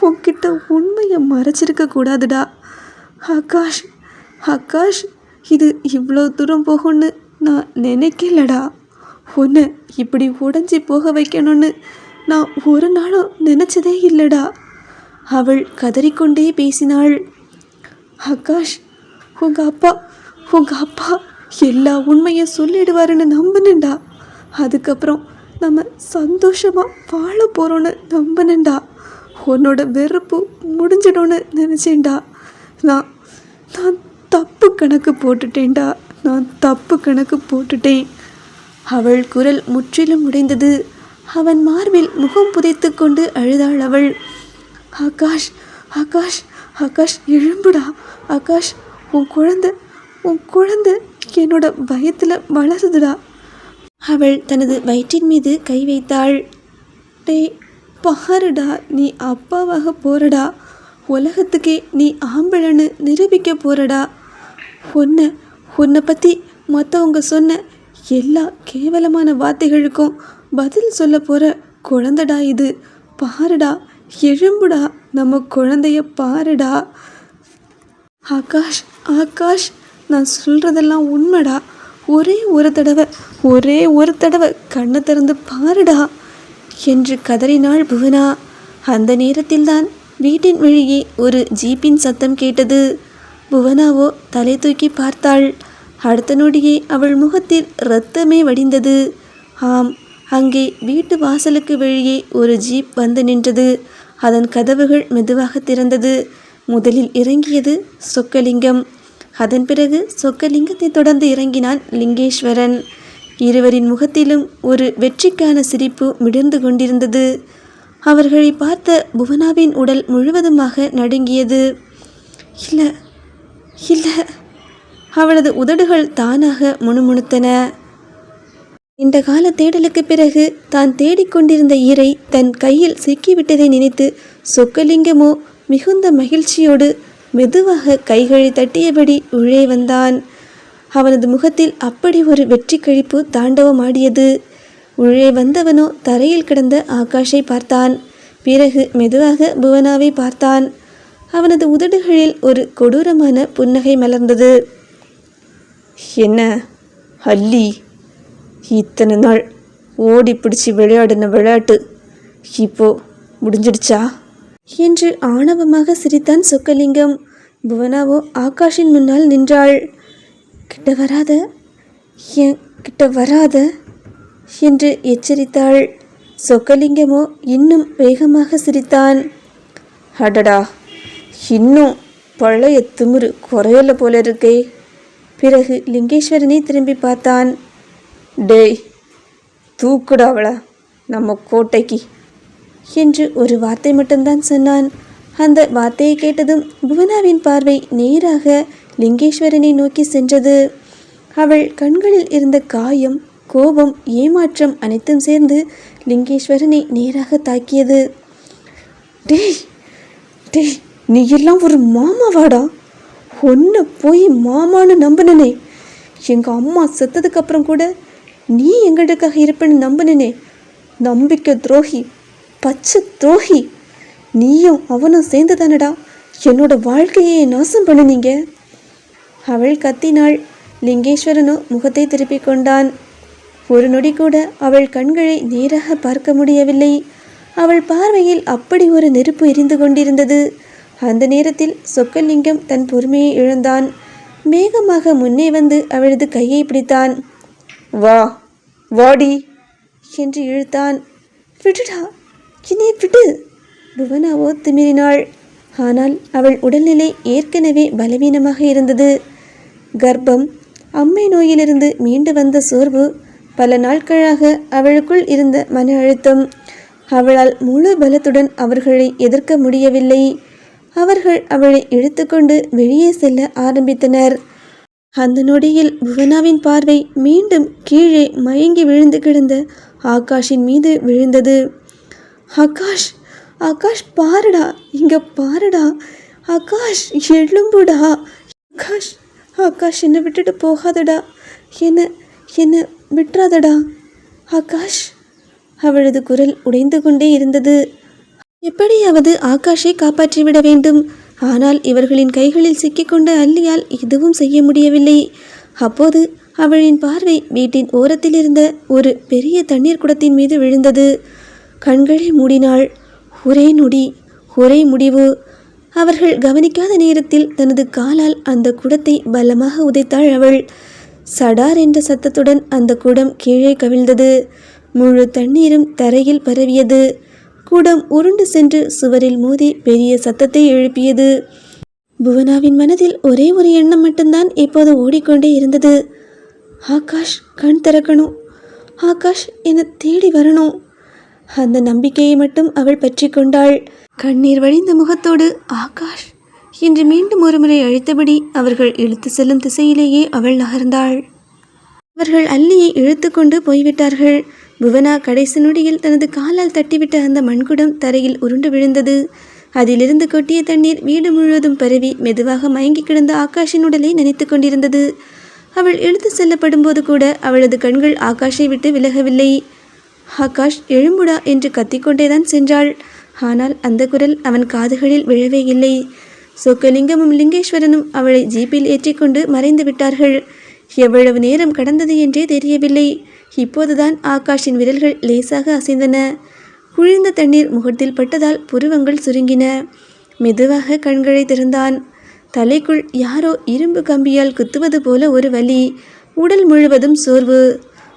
உன்கிட்ட உண்மையை மறைச்சிருக்க கூடாதுடா ஆகாஷ். ஆகாஷ், இது இவ்வளோ தூரம் போகும்னு நான் நினைக்கலடா. உன்னை இப்படி உடஞ்சி போக வைக்கணும்னு நான் ஒரு நாளும் நினச்சதே இல்லைடா. அவள் கதறிக்கொண்டே பேசினாள். ஆகாஷ், உங்கள் அப்பா எல்லா உண்மையை சொல்லிடுவாருன்னு நம்பினேன்டா. அதுக்கப்புறம் நம்ம சந்தோஷமாக வாழ போகிறோன்னு நம்பினேன்டா. உன்னோட வெறுப்பு முடிஞ்சிடும்னு நினச்சேன்டா. நான் தப்பு கணக்கு போட்டுட்டேன்டா, நான் தப்பு கணக்கு போட்டுட்டேன். அவள் குரல் முற்றிலும் உடைந்தது. அவன் மார்பில் முகம் புதைத்து கொண்டு அழுதாள் அவள். ஆகாஷ், ஆகாஷ், ஆகாஷ், எழும்புடா ஆகாஷ்! உன் குழந்தை என்னோட பயத்தில் வளருதுடா. அவள் தனது வயிற்றின் மீது கை வைத்தாள். டே பாருடா, நீ அப்பாவாக போறடா. உலகத்துக்கே நீ ஆம்பளன்னு நிரூபிக்க போறடா. உன்னை பற்றி மற்றவங்க சொன்ன எல்லா கேவலமான வார்த்தைகளுக்கும் பதில் சொல்ல போகிற குழந்தைடா இது. பாருடா, எழும்புடா, நம்ம குழந்தைய பாருடா. ஆகாஷ், ஆகாஷ், நான் சொல்கிறதெல்லாம் உண்மைடா. ஒரே ஒரு தடவை கண்ணை திறந்து பாருடா என்று கதறினாள் புவனா. அந்த நேரத்தில்தான் வீட்டின் வெளியே ஒரு ஜீப்பின் சத்தம் கேட்டது. புவனாவோ தலை தூக்கி பார்த்தாள். அடுத்த நொடியே அவள் முகத்தில் இரத்தமே வடிந்தது. ஆம், அங்கே வீட்டு வாசலுக்கு வெளியே ஒரு ஜீப் வந்து நின்றது. அதன் கதவுகள் மெதுவாக திறந்தது. முதலில் இறங்கியது சொக்கலிங்கம். அதன் பிறகு சொக்கலிங்கத்தை தொடர்ந்து இறங்கினான் லிங்கேஸ்வரன். இருவரின் முகத்திலும் ஒரு வெற்றிக்கான சிரிப்பு மிடர்ந்து கொண்டிருந்தது. அவர்களை பார்த்த புவனாவின் உடல் முழுவதுமாக நடுங்கியது. இல்லை இல்லை, அவளது உதடுகள் தானாக முணுமுணுத்தன. இந்த கால தேடலுக்கு பிறகு தான் தேடிக்கொண்டிருந்த ஈரை தன் கையில் சிக்கிவிட்டதை நினைத்து சொக்கலிங்கமோ மிகுந்த மகிழ்ச்சியோடு மெதுவாக கைகளை தட்டியபடி உள்ளே வந்தான். அவனது முகத்தில் அப்படி ஒரு வெற்றி கழிப்பு தாண்டவமாடியது. உள்ளே வந்தவனோ தரையில் கிடந்த ஆகாஷை பார்த்தான். பிறகு மெதுவாக புவனாவை பார்த்தான். அவனது உதடுகளில் ஒரு கொடூரமான புன்னகை மலர்ந்தது. என்ன அல்லி, இத்தனை நாள் ஓடி பிடிச்சி விளையாடின விளையாட்டு இப்போ முடிஞ்சிடுச்சா என்று ஆணவமாக சிரித்தான் சொக்கலிங்கம். புவனாவோ ஆகாஷின் முன்னால் நின்றாள். கிட்ட வராத என்று எச்சரித்தாள். சொக்கலிங்கமோ இன்னும் வேகமாக சிரித்தான். அடடா, இன்னும் பழைய திமிரு குறையல போல இருக்கே. பிறகு லிங்கேஸ்வரனை திரும்பி பார்த்தான். டேய், தூக்குடா அவளை நம்ம கோட்டைக்கு என்று ஒரு வார்த்தை மட்டும்தான் சொன்னான். அந்த வார்த்தையை கேட்டதும் புவனாவின் பார்வை நேராக லிங்கேஸ்வரனை நோக்கி சென்றது. அவள் கண்களில் இருந்த காயம், கோபம், ஏமாற்றம் அனைத்தும் சேர்ந்து லிங்கேஸ்வரனை நேராக தாக்கியது. டேய் டேய், நீ எல்லாம் ஒரு மாமாவாடா. ஒன்றை போய் மாமான்னு நம்பினனே. எங்கள் அம்மா செத்ததுக்கப்புறம் கூட நீ எங்களுக்காக இருப்பேன்னு நம்பினனே. நம்பிக்கை துரோகி, பச்சை துரோகி. நீயும் அவனும் சேர்ந்து தானடா என்னோட வாழ்க்கையை நாசம் பண்ணினீங்க. அவள் கத்தினாள். லிங்கேஸ்வரனோ முகத்தை திருப்பிக் கொண்டான். ஒரு நொடி கூட அவள் கண்களை நேராக பார்க்க முடியவில்லை. அவள் பார்வையில் அப்படி ஒரு நெருப்பு எரிந்து கொண்டிருந்தது. அந்த நேரத்தில் சொக்கலிங்கம் தன் பொறுமையை இழந்தான். வேகமாக முன்னே வந்து அவளது கையை பிடித்தான். வாடி என்று இழுத்தான். விடுடா, இனி விடு. புவனாவோ திமிரினாள். ஆனால் அவள் உடல்நிலை ஏற்கனவே பலவீனமாக இருந்தது. கர்ப்பம், அம்மை நோயிலிருந்து மீண்டு வந்த சோர்வு, பல நாட்களாக அவளுக்குள் இருந்த மன அழுத்தம். அவளால் முழு பலத்துடன் அவர்களை எதிர்க்க முடியவில்லை. அவர்கள் அவளை இழுத்துக்கொண்டு வெளியே செல்ல ஆரம்பித்தனர். அந்த நொடியில் புவனாவின் பார்வை மீண்டும் கீழே மயங்கி விழுந்து கிடந்த ஆகாஷின் மீது விழுந்தது. ஆகாஷ், ஆகாஷ் பாருடா, இங்க பாருடா, ஆகாஷ் எழும்புடா, ஆகாஷ், ஆகாஷ் என்னை விட்டுட்டு போகாதடா, என்ன என்ன விட்டுறாதடா ஆகாஷ். அவளது குரல் உடைந்து கொண்டே இருந்தது. எப்படியாவது ஆகாஷை காப்பாற்றிவிட வேண்டும். ஆனால் இவர்களின் கைகளில் சிக்கிக்கொண்ட அல்லியால் எதுவும் செய்ய முடியவில்லை. அப்போது அவளின் பார்வை வீட்டின் ஓரத்தில் இருந்த ஒரு பெரிய தண்ணீர் குடத்தின் மீது விழுந்தது. கண்களை மூடினாள். ஒரே நொடி, ஒரே முடிவு. அவர்கள் கவனிக்காத நேரத்தில் தனது காலால் அந்த குடத்தை பலமாக உதைத்தாள் அவள். சடார் என்ற சத்தத்துடன் அந்த குடம் கீழே கவிழ்ந்தது. முழு தண்ணீரும் தரையில் பரவியது. குடம் உருண்டு சென்று சுவரில் மோதி பெரிய சத்தத்தை எழுப்பியது. புவனாவின் மனதில் ஒரே ஒரு எண்ணம் மட்டும்தான் இப்போது ஓடிக்கொண்டே இருந்தது. ஆகாஷ் கண் திறக்கணும், ஆகாஷ் என்னை தேடி வரணும். அந்த நம்பிக்கையை மட்டும் அவள் பற்றி கொண்டாள். கண்ணீர் வழிந்த முகத்தோடு ஆகாஷ் என்று மீண்டும் ஒருமுறை அழைத்தபடி அவர்கள் இழுத்து செல்லும் திசையிலேயே அவள் நகர்ந்தாள். அவர்கள் அல்லியை இழுத்து கொண்டு போய்விட்டார்கள். புவனா கடைசி நொடியில் தனது காலால் தட்டிவிட்ட அந்த மண்குடம் தரையில் உருண்டு விழுந்தது. அதிலிருந்து கொட்டிய தண்ணீர் வீடு முழுவதும் பரவி மெதுவாக மயங்கி கிடந்த ஆகாஷின் உடலை நினைத்து கொண்டிருந்தது. அவள் இழுத்து செல்லப்படும் போது கூட அவளது கண்கள் ஆகாஷை விட்டு விலகவில்லை. ஆகாஷ் எழும்புடா என்று கத்திக்கொண்டேதான் சென்றாள். ஆனால் அந்த குரல் அவன் காதுகளில் விழவே இல்லை. சொக்கலிங்கமும் லிங்கேஸ்வரனும் அவளை ஜீப்பில் ஏற்றிக்கொண்டு மறைந்து விட்டார்கள். எவ்வளவு நேரம் கடந்தது என்றே தெரியவில்லை. இப்போதுதான் ஆகாஷின் விரல்கள் லேசாக அசைந்தன. குளிர்ந்த தண்ணீர் முகத்தில் பட்டதால் புருவங்கள் சுருங்கின. மெதுவாக கண்களை திறந்தான். தலைக்குள் யாரோ இரும்பு கம்பியால் குத்துவது போல ஒரு வலி. உடல் முழுவதும் சோர்வு.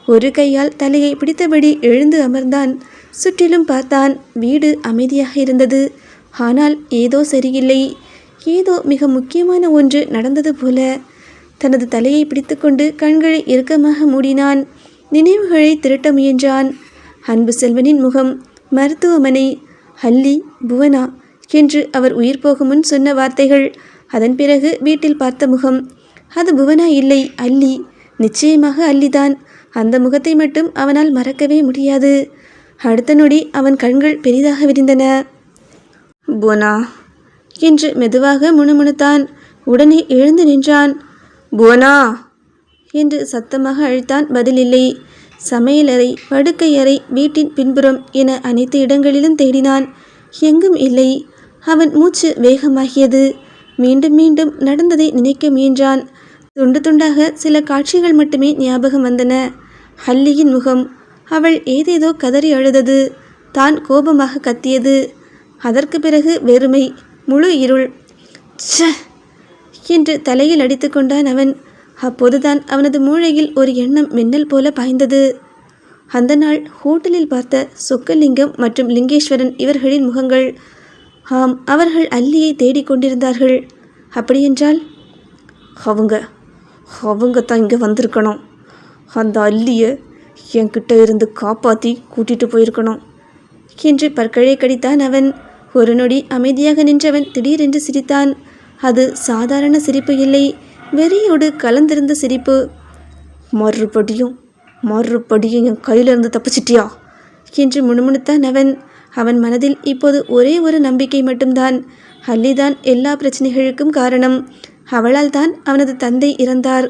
ஒரு கையால் தலையை பிடித்தபடி எழுந்து அமர்ந்தான். சுற்றிலும் பார்த்தான். வீடு அமைதியாக இருந்தது. ஆனால் ஏதோ சரியில்லை. ஏதோ மிக முக்கியமான ஒன்று நடந்தது போல. தனது தலையை பிடித்துக்கொண்டு கண்களை இறுக்கமாக மூடினான். நினைவுகளை திரட்ட முயன்றான். அன்பு செல்வனின் முகம், மருத்துவமனை, அல்லி, புவனா என்று அவர் உயிர் போகும் முன் சொன்ன வார்த்தைகள். அதன் பிறகு வீட்டில் பார்த்த முகம். அது புவனா இல்லை, அல்லி. நிச்சயமாக அல்லிதான். அந்த முகத்தை மட்டும் அவனால் மறக்கவே முடியாது. அடுத்த நொடி அவன் கண்கள் பெரிதாக விரிந்தன. புவனா என்று மெதுவாக முணுமுணுத்தான். உடனே எழுந்து நின்றான். புவனா என்று சத்தமாக அழைத்தான். பதில் இல்லை. சமையலறை, படுக்கையறை, வீட்டின் பின்புறம் என அனைத்து இடங்களிலும் தேடினான். எங்கும் இல்லை. அவன் மூச்சு வேகமாகியது. மீண்டும் மீண்டும் நடந்ததை நினைக்க முயன்றான். துண்டு துண்டாக சில காட்சிகள் மட்டுமே ஞாபகம் வந்தன. அல்லியின் முகம். அவள் ஏதேதோ கதறி அழுதது. தான் கோபமாக கத்தியது. அதற்கு பிறகு வெறுமை, முழு இருள். ச்ச என்று தலையில் அடித்து கொண்டான் அவன். அப்போதுதான் அவனது மூளையில் ஒரு எண்ணம் மின்னல் போல பாய்ந்தது. அந்த நாள் ஹோட்டலில் பார்த்த சொக்கலிங்கம் மற்றும் லிங்கேஸ்வரன் இவர்களின் முகங்கள். ஆம், அவர்கள் அல்லியை தேடிக்கொண்டிருந்தார்கள். அப்படியென்றால் அவங்க தான் இங்கே வந்திருக்கணும். அந்த அல்லியை என்கிட்ட இருந்து காப்பாற்றி கூட்டிகிட்டு போயிருக்கணும் என்று பற்களை கடித்தான் அவன். ஒரு நொடி அமைதியாக நின்றவன் திடீரென்று சிரித்தான். அது சாதாரண சிரிப்பு இல்லை, வெறியோடு கலந்திருந்த சிரிப்பு. மறுபடியும் என் கையிலிருந்து தப்பிச்சிட்டியா என்று முணுமுணுத்தான் அவன். அவன் மனதில் இப்போது ஒரே ஒரு நம்பிக்கை மட்டும்தான். அல்லிதான் எல்லா பிரச்சனைகளுக்கும் காரணம். அவளால் தான் அவனது தந்தை இறந்தார்.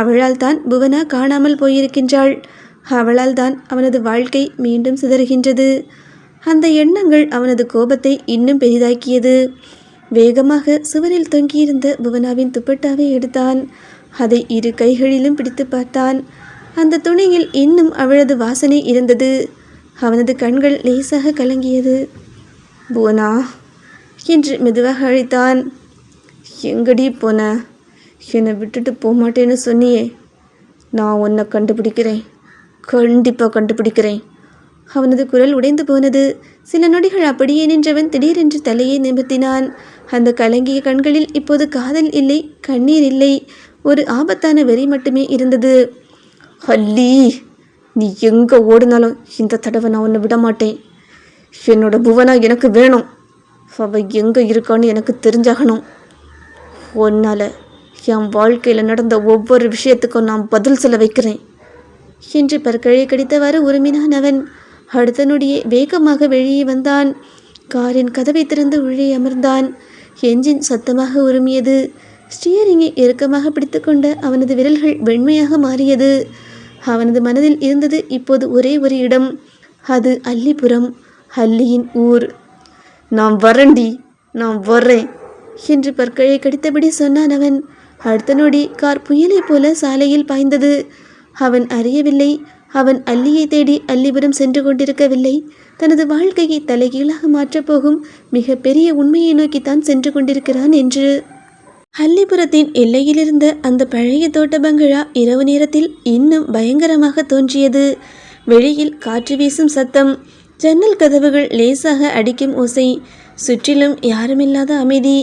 அவளால் தான் புவனா காணாமல் போயிருக்கின்றாள். அவளால் தான் அவனது வாழ்க்கை மீண்டும் சிதறுகின்றது. அந்த எண்ணங்கள் அவனது கோபத்தை இன்னும் பெரிதாக்கியது. வேகமாக சுவரில் தொங்கியிருந்த புவனாவின் துப்பட்டாவை எடுத்தான். அதை இரு கைகளிலும் பிடித்து பார்த்தான். அந்த துணியில் இன்னும் அவளது வாசனை இருந்தது. அவனது கண்கள் லேசாக கலங்கியது. புவனா என்று மெதுவாக அழைத்தான். எங்கடி போன? என்னை விட்டுட்டு போகமாட்டேன்னு சொன்னியே. நான் உன்னை கண்டுபிடிக்கிறேன், கண்டிப்பாக கண்டுபிடிக்கிறேன். அவனது குரல் உடைந்து போனது. சில நொடிகள் அப்படியே நின்றவன் திடீரென்று தலையை நிமிர்த்தினான். அந்த கலங்கிய கண்களில் இப்போது காதல் இல்லை, கண்ணீர் இல்லை, ஒரு ஆபத்தான வெறி மட்டுமே இருந்தது. அல்லி, நீ எங்கே ஓடினாலும் இந்த தடவை நான் உன்னை விட மாட்டேன். என்னோட புவனா எனக்கு வேணும். அவள் எங்கே இருக்கான்னு எனக்கு தெரிஞ்சாகணும். உன்னால் என் வாழ்க்கையில் நடந்த ஒவ்வொரு விஷயத்துக்கும் நான் பதில் சொல்ல வைக்கிறேன் என்று பற்களை கடித்தவாறு உருமினான் அவன். அடுத்த நொடியே வேகமாக வெளியே வந்தான். காரின் கதவை திறந்து உள்ளே அமர்ந்தான். என்ஜின் சத்தமாக உருமியது. ஸ்டியரிங்கை இறுக்கமாக பிடித்து கொண்ட அவனது விரல்கள் வெண்மையாக மாறியது. அவனது மனதில் இருந்தது இப்போது ஒரே ஒரு இடம். அது அல்லிபுரம், அல்லியின் ஊர். நான் வரேன்டி, நான் வரேன் என்று பற்களை கடித்தபடி சொன்னான் அவன். அடுத்த நொடி கார் புயலை போல சாலையில் பாய்ந்தது. அவன் அறியவில்லை, அவன் அல்லியை தேடி அல்லிபுரம் சென்று கொண்டிருக்கவில்லை. தனது வாழ்க்கையை தலைகீழாக மாற்றப்போகும் மிக பெரிய உண்மையை நோக்கித்தான் சென்று கொண்டிருக்கிறான் என்று. அல்லிபுரத்தின் எல்லையிலிருந்த அந்த பழைய தோட்ட பங்களா இரவு நேரத்தில் இன்னும் பயங்கரமாக தோன்றியது. வெளியில் காற்று வீசும் சத்தம், ஜன்னல் கதவுகள் லேசாக அடிக்கும் ஓசை, சுற்றிலும் யாருமில்லாத அமைதி.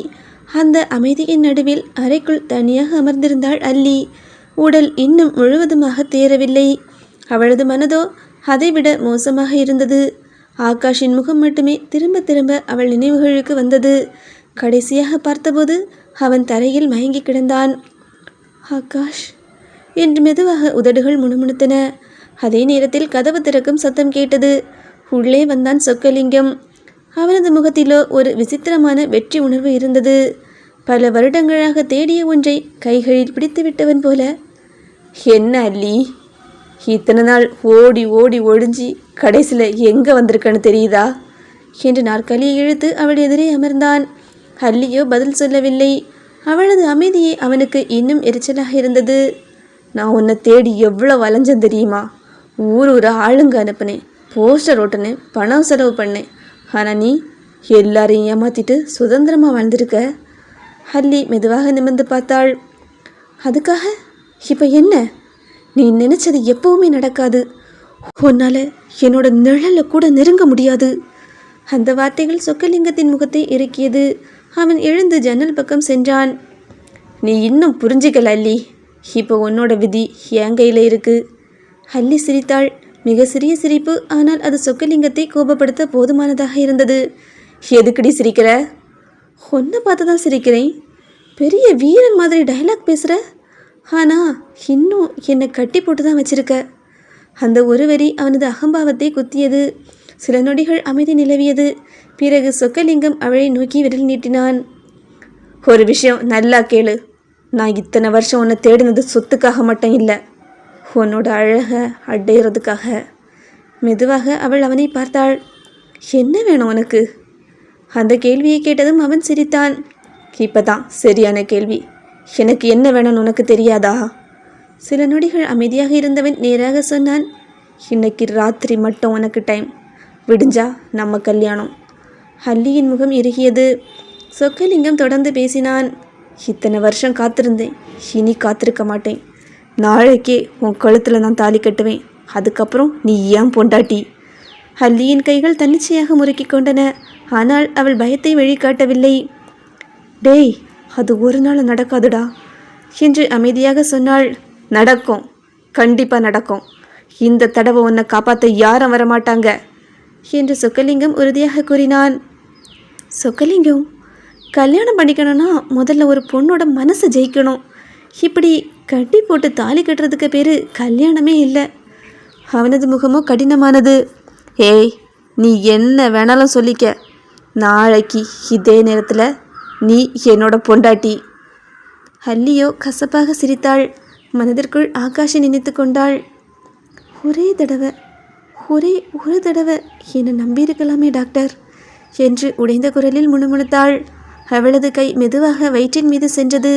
அந்த அமைதியின் நடுவில் அறைக்குள் தனியாக அமர்ந்திருந்தாள் அல்லி. உடல் இன்னும் முழுவதுமாக தேரவில்லை. அவளது மனதோ அதைவிட மோசமாக இருந்தது. ஆகாஷின் முகம் மட்டுமே திரும்ப திரும்ப அவள் நினைவுகளுக்கு வந்தது. கடைசியாக பார்த்தபோது அவன் தரையில் மயங்கி கிடந்தான். ஆகாஷ் என்று மெதுவாக உதடுகள் முணுமுணுத்தன. அதே நேரத்தில் கதவு திறக்கும் சத்தம் கேட்டது. உள்ளே வந்தான் சொக்கலிங்கம். அவனது முகத்திலோ ஒரு விசித்திரமான வெற்றி உணர்வு இருந்தது. பல வருடங்களாக தேடிய ஒன்றை கைகளில் பிடித்து விட்டவன் போல. என்ன அல்லி, இத்தனை நாள் ஓடி ஓடி ஒழிஞ்சி கடைசியில் எங்கே வந்திருக்கன்னு தெரியுதா என்று நாற்காலியை இழுத்து அவள் எதிரே அமர்ந்தான். அல்லியோ பதில் சொல்லவில்லை. அவளது அமைதியே அவனுக்கு இன்னும் எரிச்சலாக இருந்தது. நான் உன்னை தேடி எவ்வளோ வளைஞ்சேன் தெரியுமா? ஊர் ஆளுங்க அனுப்புனேன், போஸ்டர் ஓட்டுனேன், பணம் செலவு பண்ணேன். ஆனால் நீ எல்லாரையும் ஏமாற்றிட்டு சுதந்திரமாக வாழ்ந்திருக்க. அல்லி மெதுவாக நிமிர்ந்து பார்த்தாள். அதுக்காக இப்போ என்ன? நீ நினைச்சது எப்பவுமே நடக்காது. உன்னால் என்னோட நிழலை கூட நெருங்க முடியாது. அந்த வார்த்தைகள் சொக்கலிங்கத்தின் முகத்தை இறுக்கியது. அவன் எழுந்து ஜன்னல் பக்கம் சென்றான். நீ இன்னும் புரிஞ்சிக்கல அல்லி. இப்போ உன்னோட விதி என் கையில் இருக்கு. அல்லி சிரித்தாள். மிக சிறிய சிரிப்பு, ஆனால் அது சொக்கலிங்கத்தை கோபப்படுத்த போதுமானதாக இருந்தது. எதுக்குடி சிரிக்கிற? ஒன்றை பார்த்து தான் சிரிக்கிறேன். பெரிய வீரன் மாதிரி டைலாக் பேசுகிற, ஆனால் இன்னும் என்னை கட்டி போட்டு தான் வச்சிருக்க. அந்த ஒரு வரி அவனது அகம்பாவத்தை குத்தியது. சில நொடிகள் அமைதி நிலவியது. பிறகு சொக்கலிங்கம் அவளை நோக்கி விரல் நீட்டினான். ஒரு விஷயம் நல்லா கேளு. நான் இத்தனை வருஷம் உன்னை தேடினது சொத்துக்காக மட்டும் இல்லை, உன்னோட அழகை அடையிறதுக்காக. மெதுவாக அவள் அவனை பார்த்தாள். என்ன வேணும் உனக்கு? அந்த கேள்வியை கேட்டதும் அவன் சிரித்தான். இப்போ தான் சரியான கேள்வி. எனக்கு என்ன வேணும்னு உனக்கு தெரியாதா? சில நொடிகள் அமைதியாக இருந்தவன் நேராக சொன்னான். இன்னைக்கு ராத்திரி மட்டும் உனக்கு டைம். விடிஞ்சா நம்ம கல்யாணம். அல்லியின் முகம் இறுகியது. சொக்கலிங்கம் தொடர்ந்து பேசினான். இத்தனை வருஷம் காத்திருந்தேன், இனி காத்திருக்க மாட்டேன். நாளைக்கே உன் கழுத்தில் நான் தாலி கட்டுவேன். அதுக்கப்புறம் நீ ஏன் பொண்டாட்டி? அல்லியின் கைகள் தன்னிச்சையாக முறுக்கி கொண்டன. ஆனால் அவள் பயத்தை வெளிக்காட்டவில்லை. டேய், அது ஒரு நாள் நடக்காதுடா என்று அமைதியாக சொன்னாள். நடக்கும், கண்டிப்பாக நடக்கும். இந்த தடவை உன்னை காப்பாற்ற யாரும் வரமாட்டாங்க என்று சொக்கலிங்கம் உறுதியாக கூறினான். சொக்கலிங்கம், கல்யாணம் பண்ணிக்கணும்னா முதல்ல ஒரு பொண்ணோட மனசை ஜெயிக்கணும். இப்படி கட்டி போட்டு தாலி கட்டுறதுக்கு பேர் கல்யாணமே இல்லை. அவனது முகமோ கடினமானது. ஏய், நீ என்ன வேணாலும் சொல்லிக்க. நாளைக்கு இதே நேரத்தில் நீ என்னோட பொண்டாட்டி. அல்லியோ கசப்பாக சிரித்தாள். மனதிற்குள் ஆகாஷை நினைத்து கொண்டாள். ஒரே ஒரு தடவை என்னை நம்பியிருக்கலாமே டாக்டர் என்று உடைந்த குரலில் முணுமுணுத்தாள். அவளது கை மெதுவாக வயிற்றின் மீது சென்றது.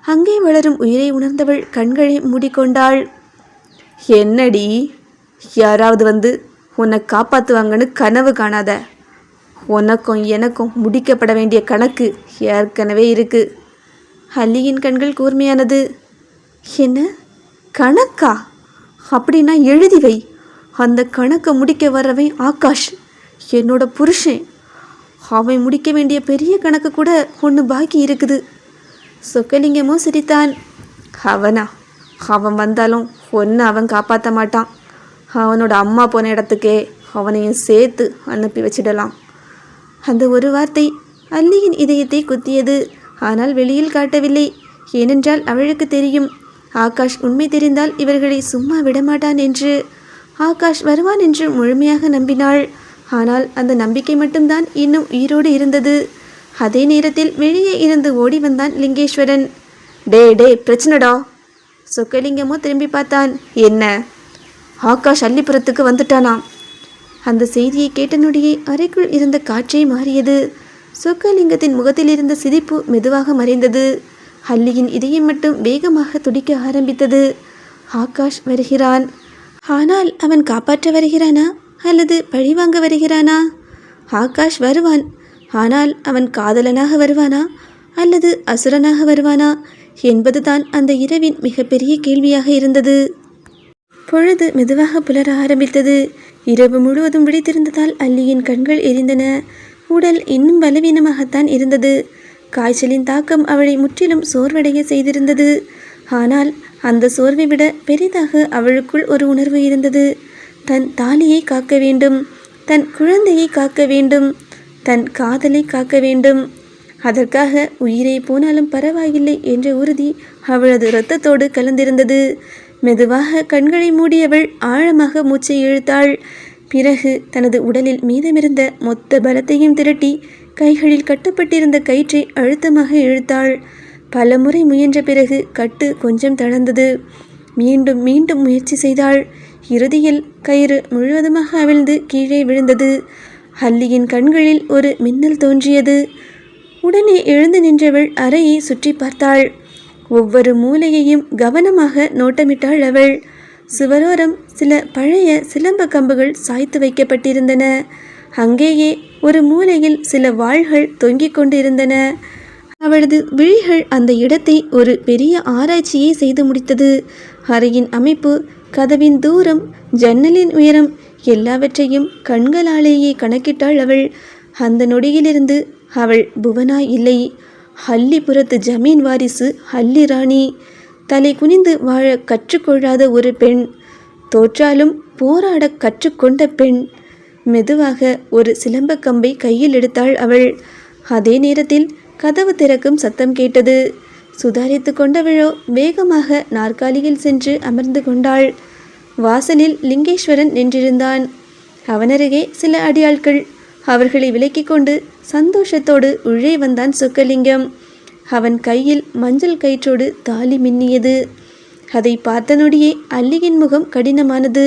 அங்கே வளரும் உயிரை உணர்ந்தவள் கண்களை மூடிக்கொண்டாள். என்னடி, யாராவது வந்து உன்னை காப்பாற்றுவாங்கன்னு கனவு காணாத. உனக்கும் எனக்கும் முடிக்கப்பட வேண்டிய கணக்கு ஏற்கனவே இருக்கு. அல்லியின் கண்கள் கூர்மையானது. என்ன கணக்கா? அப்படின்னா எழுதி வை. அந்த கணக்கை முடிக்க வர்றவன் ஆகாஷ், என்னோட புருஷன். அவன் முடிக்க வேண்டிய பெரிய கணக்கு கூட ஒன்று பாக்கி இருக்குது. சொக்கலிங்கமோ சிரித்தான். அவன் வந்தாலும் ஒன்று அவன் காப்பாற்ற மாட்டான். அவனோட அம்மா போன இடத்துக்கே அவனையும் சேர்த்து அனுப்பி வச்சிடலாம். அந்த ஒரு வார்த்தை அல்லியின் இதயத்தை குத்தியது. ஆனால் வெளியில் காட்டவில்லை. ஏனென்றால் அவளுக்கு தெரியும், ஆகாஷ் உண்மை தெரிந்தால் இவர்களை சும்மா விடமாட்டான் என்று. ஆகாஷ் வருவான் என்று முழுமையாக நம்பினாள். ஆனால் அந்த நம்பிக்கை மட்டும்தான் இன்னும் உயிரோடு இருந்தது. அதே நேரத்தில் வெளியே இருந்து ஓடி வந்தான் லிங்கேஸ்வரன். டே பிரச்சனைடா. சொக்கலிங்கமோ திரும்பி பார்த்தான். என்ன? ஆகாஷ் அள்ளிப்புறத்துக்கு வந்துட்டானாம். அந்த செய்தியை கேட்ட நொடியே அறைக்குள் இருந்த காற்றே மாறியது. சொக்கலிங்கத்தின் முகத்தில் இருந்த சிரிப்பு மெதுவாக மறைந்தது. அல்லியின் இதயம் மட்டும் வேகமாக துடிக்க ஆரம்பித்தது. ஆகாஷ் வருகிறான். ஆனால் அவன் காப்பாற்ற வருகிறானா அல்லது பழிவாங்க வருகிறானா? ஆகாஷ் வருவான். ஆனால் அவன் காதலனாக வருவானா அல்லது அசுரனாக வருவானா என்பதுதான் அந்த இரவின் மிகப்பெரிய கேள்வியாக இருந்தது. பொழுது மெதுவாக புலர ஆரம்பித்தது. இரவு முழுவதும் விழித்திருந்ததால் அல்லியின் கண்கள் எரிந்தன. உடல் இன்னும் பலவீனமாகத்தான் இருந்தது. காய்ச்சலின் தாக்கம் அவளை முற்றிலும் சோர்வடைய செய்திருந்தது. ஆனால் அந்த சோர்வை விட பெரிதாக அவளுக்குள் ஒரு உணர்வு இருந்தது. தன் தாலியை காக்க வேண்டும், தன் குழந்தையை காக்க வேண்டும், தன் காதலை காக்க வேண்டும். அதற்காக உயிரை போனாலும் பரவாயில்லை என்ற உறுதி அவளது இரத்தத்தோடு கலந்திருந்தது. மெதுவாக கண்களை மூடியவள் ஆழமாக மூச்சை இழுத்தாள். பிறகு தனது உடலில் மீதமிருந்த மொத்த பலத்தையும் திரட்டி கைகளில் கட்டப்பட்டிருந்த கயிற்றை அழுத்தமாக இழுத்தாள். பல முறை முயன்ற பிறகு கட்டு கொஞ்சம் தளர்ந்தது. மீண்டும் மீண்டும் முயற்சி செய்தாள். இறுதியில் கயிறு முழுவதுமாக அவிழ்ந்து கீழே விழுந்தது. அல்லியின் கண்களில் ஒரு மின்னல் தோன்றியது. உடனே எழுந்து நின்றவள் அறையை சுற்றி பார்த்தாள். ஒவ்வொரு மூலையையும் கவனமாக நோட்டமிட்டாள் அவள். சுவரோரம் சில பழைய சிலம்ப கம்புகள் சாய்த்து வைக்கப்பட்டிருந்தன. அங்கேயே ஒரு மூலையில் சில வாள்கள் தொங்கிக் கொண்டிருந்தன. அவளது விழிகள் அந்த இடத்தை ஒரு பெரிய ஆராய்ச்சியை செய்து முடித்தது. அறையின் அமைப்பு, கதவின் தூரம், ஜன்னலின் உயரம் எல்லாவற்றையும் கண்களாலேயே கணக்கிட்டாள் அவள். அந்த நொடியிலிருந்து அவள் புவனா இல்லை, அல்லிபுரத்து ஜமீன் வாரிசு அல்லி ராணி. தலை குனிந்து வாழ கற்றுக்கொள்ளாத ஒரு பெண், தோற்றாலும் போராட கற்றுக்கொண்ட பெண். மெதுவாக ஒரு சிலம்பக்கம்பை கையில் எடுத்தாள் அவள். அதே நேரத்தில் கதவு திறக்கும் சத்தம் கேட்டது. சுதாரித்து கொண்டவளோ வேகமாக நாற்காலியில் சென்று அமர்ந்து கொண்டாள். வாசலில் லிங்கேஸ்வரன் நின்றிருந்தான். அவனருகே சில அடியாட்கள். அவர்களை விலக்கி கொண்டு சந்தோஷத்தோடு உள்ளே வந்தான் சொக்கலிங்கம். அவன் கையில் மஞ்சள் கயிற்றோடு தாலி மின்னியது. அதை பார்த்த நொடியே அல்லியின் முகம் கடினமானது.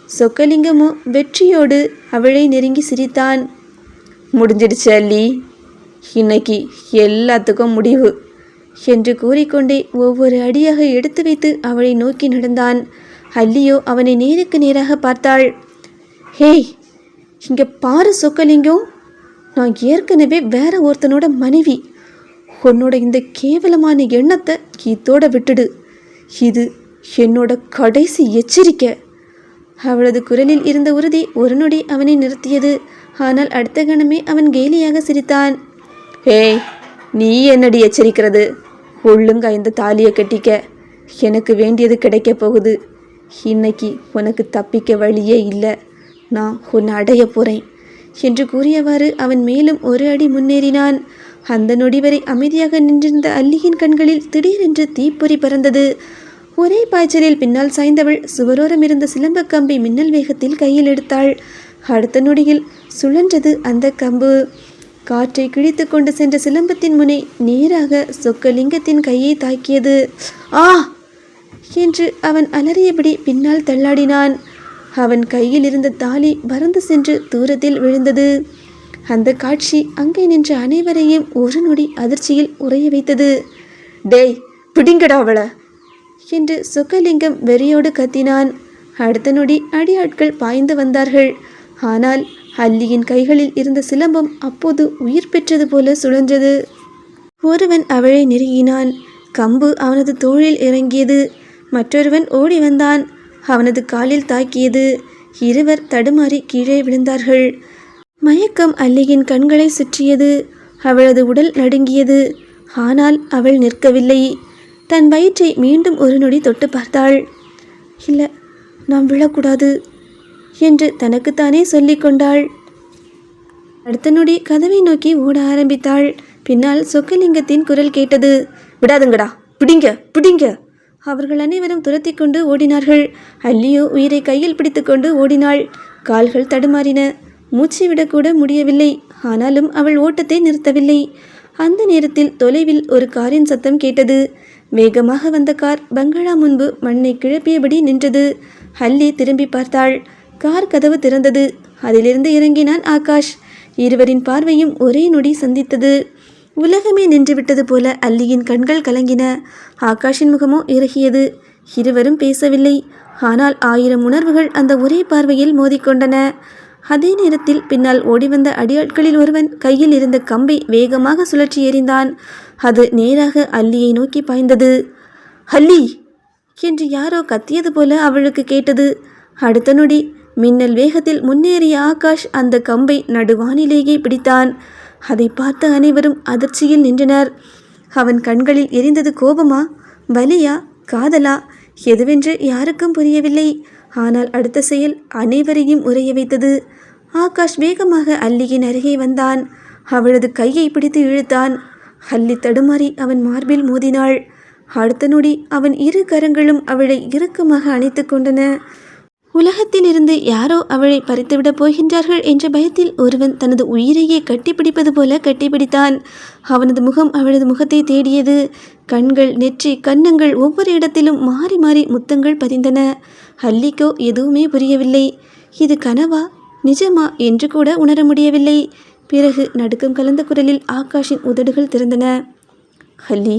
சொக்கலிங்கமோ வெற்றியோடு அவளை நெருங்கி சிரித்தான். முடிஞ்சிடுச்சு அல்லி, இன்னைக்கு எல்லாத்துக்கும் முடிவு என்று கூறிக்கொண்டே ஒவ்வொரு அடியாக எடுத்து வைத்து அவளை நோக்கி நடந்தான். அல்லியோ அவனை நேருக்கு நேராக பார்த்தாள். ஹேய், இங்கே பாரு சொக்கலிங்கம், நான் ஏற்கனவே வேற ஒருத்தனோட மனைவி. உன்னோட இந்த கேவலமான எண்ணத்தை இதோட விட்டுடு. இது என்னோட கடைசி எச்சரிக்கை. அவளது குரலில் இருந்த உறுதி ஒரு நொடி அவனை நிறுத்தியது. ஆனால் அடுத்த கணமே அவன் கேலியாக சிரித்தான். ஏய், நீ என்னடி எச்சரிக்கிறது? ஒழுங்கா இந்த தாலியை கட்டிக்க. எனக்கு வேண்டியது கிடைக்க போகுது. இன்னைக்கு உனக்கு தப்பிக்க வழியே இல்லை. நான் உன்னை அடைய போகிறேன் என்று கூறியவாறு அவன் மேலும் ஒரு அடி முன்னேறினான். அந்த நொடி வரை அமைதியாக நின்றிருந்த அல்லியின் கண்களில் திடீரென்று தீப்பொறி பறந்தது. ஒரே பாய்ச்சலில் பின்னால் சாய்ந்தவள் சுவரோரம் இருந்த சிலம்ப கம்பை மின்னல் வேகத்தில் கையில் எடுத்தாள். அடுத்த நொடியில் சுழன்றது அந்த கம்பு. காற்றை கிழித்து கொண்டு சென்ற சிலம்பத்தின் முனை நேராக சொக்கலிங்கத்தின் கையை தாக்கியது. ஆ என்று அவன் அலறியபடி பின்னால் தள்ளாடினான். அவன் கையில் இருந்த தாலி பறந்து சென்று தூரத்தில் விழுந்தது. அந்த காட்சி அங்கே நின்ற அனைவரையும் ஒரு நொடி அதிர்ச்சியில் உறைய வைத்தது. டேய், பிடிங்கடா அவளை என்று சொக்கலிங்கம் வெறியோடு கத்தினான். அடுத்த நொடி அடியாட்கள் பாய்ந்து வந்தார்கள். ஆனால் அல்லியின் கைகளில் இருந்த சிலம்பம் அப்போது உயிர் பெற்றது போல சுழன்றது. ஒருவன் அவளை நெருங்கினான். கம்பு அவனது தோளில் இறங்கியது. மற்றொருவன் ஓடி வந்தான். அவனது காலில் தாக்கியது. இருவர் தடுமாறி கீழே விழுந்தார்கள். மயக்கம் அல்லியின் கண்களை சுற்றியது. அவளது உடல் நடுங்கியது. ஆனால் அவள் நிற்கவில்லை. தன் வயிற்றை மீண்டும் ஒரு நொடி தொட்டு பார்த்தாள். இல்லை, நாம் விழக்கூடாது என்று தனக்குத்தானே சொல்லிக் கொண்டாள். அடுத்த நொடி கதவை நோக்கி ஓட ஆரம்பித்தாள். பின்னால் சொக்கலிங்கத்தின் குரல் கேட்டது. விடாதுங்கடா, பிடிங்க பிடிங்க. அவர்கள் அனைவரும் துரத்தி கொண்டு ஓடினார்கள். அல்லியோ உயிரை கையில் பிடித்து கொண்டு ஓடினாள். கால்கள் தடுமாறின. மூச்சு விடக்கூட முடியவில்லை. ஆனாலும் அவள் ஓட்டத்தை நிறுத்தவில்லை. அந்த நேரத்தில் தொலைவில் ஒரு காரின் சத்தம் கேட்டது. வேகமாக வந்த கார் பங்களா முன்பு மண்ணை கிளப்பியபடி நின்றது. அல்லி திரும்பி பார்த்தாள். கார் கதவு திறந்தது. அதிலிருந்து இறங்கினான் ஆகாஷ். இருவரின் பார்வையும் ஒரே நொடி சந்தித்தது. உலகமே நின்றுவிட்டது போல அல்லியின் கண்கள் கலங்கின. ஆகாஷின் முகமோ இறுகியது. இருவரும் பேசவில்லை. ஆனால் 1000 உணர்வுகள் அந்த ஒரே பார்வையில் மோதிக்கொண்டன. அதே நேரத்தில் பின்னால் ஓடிவந்த அடியாட்களில் ஒருவன் கையில் இருந்த கம்பை வேகமாக சுழற்றி எறிந்தான். அது நேராக அல்லியை நோக்கி பாய்ந்தது. அல்லி என்று யாரோ கத்தியது போல அவளுக்கு கேட்டது. அடுத்த நொடி மின்னல் வேகத்தில் முன்னேறிய ஆகாஷ் அந்த கம்பை நடுவானிலேயே பிடித்தான். அதை பார்த்த அனைவரும் அதிர்ச்சியில் நின்றனர். அவன் கண்களில் எரிந்தது கோபமா, வலியா, காதலா, எதுவென்று யாருக்கும் புரியவில்லை. ஆனால் அடுத்த செயல் அனைவரையும் உறைய வைத்தது. ஆகாஷ் வேகமாக அல்லியின் அருகே வந்தான். அவளது கையை பிடித்து இழுத்தான். அல்லி தடுமாறி அவன் மார்பில் மோதினாள். அடுத்த நொடி அவன் இரு கரங்களும் அவளை இறுக்கமாக அணைத்து கொண்டன. உலகத்தில் இருந்து யாரோ அவளை பறித்துவிடப் போகின்றார்கள் என்ற பயத்தில் ஒருவன் தனது உயிரையே கட்டிப்பிடிப்பது போல கட்டிப்பிடித்தான். அவனது முகம் அவளது முகத்தை தேடியது. கண்கள், நெற்றி, கன்னங்கள் ஒவ்வொரு இடத்திலும் மாறி மாறி முத்தங்கள் பதிந்தன. அல்லிக்கோ எதுவுமே புரியவில்லை. இது கனவா நிஜமா என்று கூட உணர முடியவில்லை. பிறகு நடுக்கம் கலந்த குரலில் ஆகாஷின் உதடுகள் திறந்தன. அல்லி,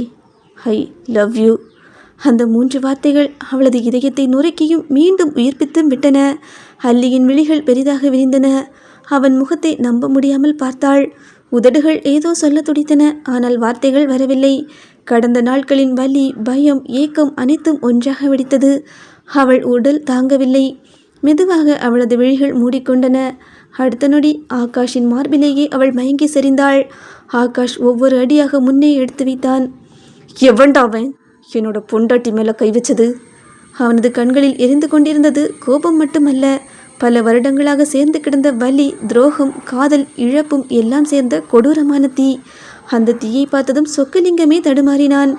ஐ லவ் யூ. அந்த 3 வார்த்தைகள் அவளது இதயத்தை நொறுக்கியும் மீண்டும் உயிர்ப்பித்தும் விட்டன. அல்லியின் விழிகள் பெரிதாக விரிந்தன. அவன் முகத்தை நம்ப முடியாமல் பார்த்தாள். உதடுகள் ஏதோ சொல்ல துடித்தன. ஆனால் வார்த்தைகள் வரவில்லை. கடந்த நாட்களின் வலி, பயம், ஏக்கம் அனைத்தும் ஒன்றாக வெடித்தது. அவள் உடல் தாங்கவில்லை. மெதுவாக அவளது விழிகள் மூடிக்கொண்டன. அடுத்த நொடி ஆகாஷின் மார்பிலேயே அவள் மயங்கி சரிந்தாள். ஆகாஷ் ஒவ்வொரு அடியாக முன்னே எடுத்து வைத்தான். எவன்டாவன் என்னோட பொண்டாட்டி மேலே கை வச்சது? அவனது கண்களில் எரிந்து கொண்டிருந்தது கோபம் மட்டுமல்ல, பல வருடங்களாக சேர்ந்து கிடந்த வலி, துரோகம், காதல், இழப்பும் எல்லாம் சேர்ந்த கொடூரமான தீ. அந்த தீயை பார்த்ததும் சொக்கலிங்கமே தடுமாறினான்.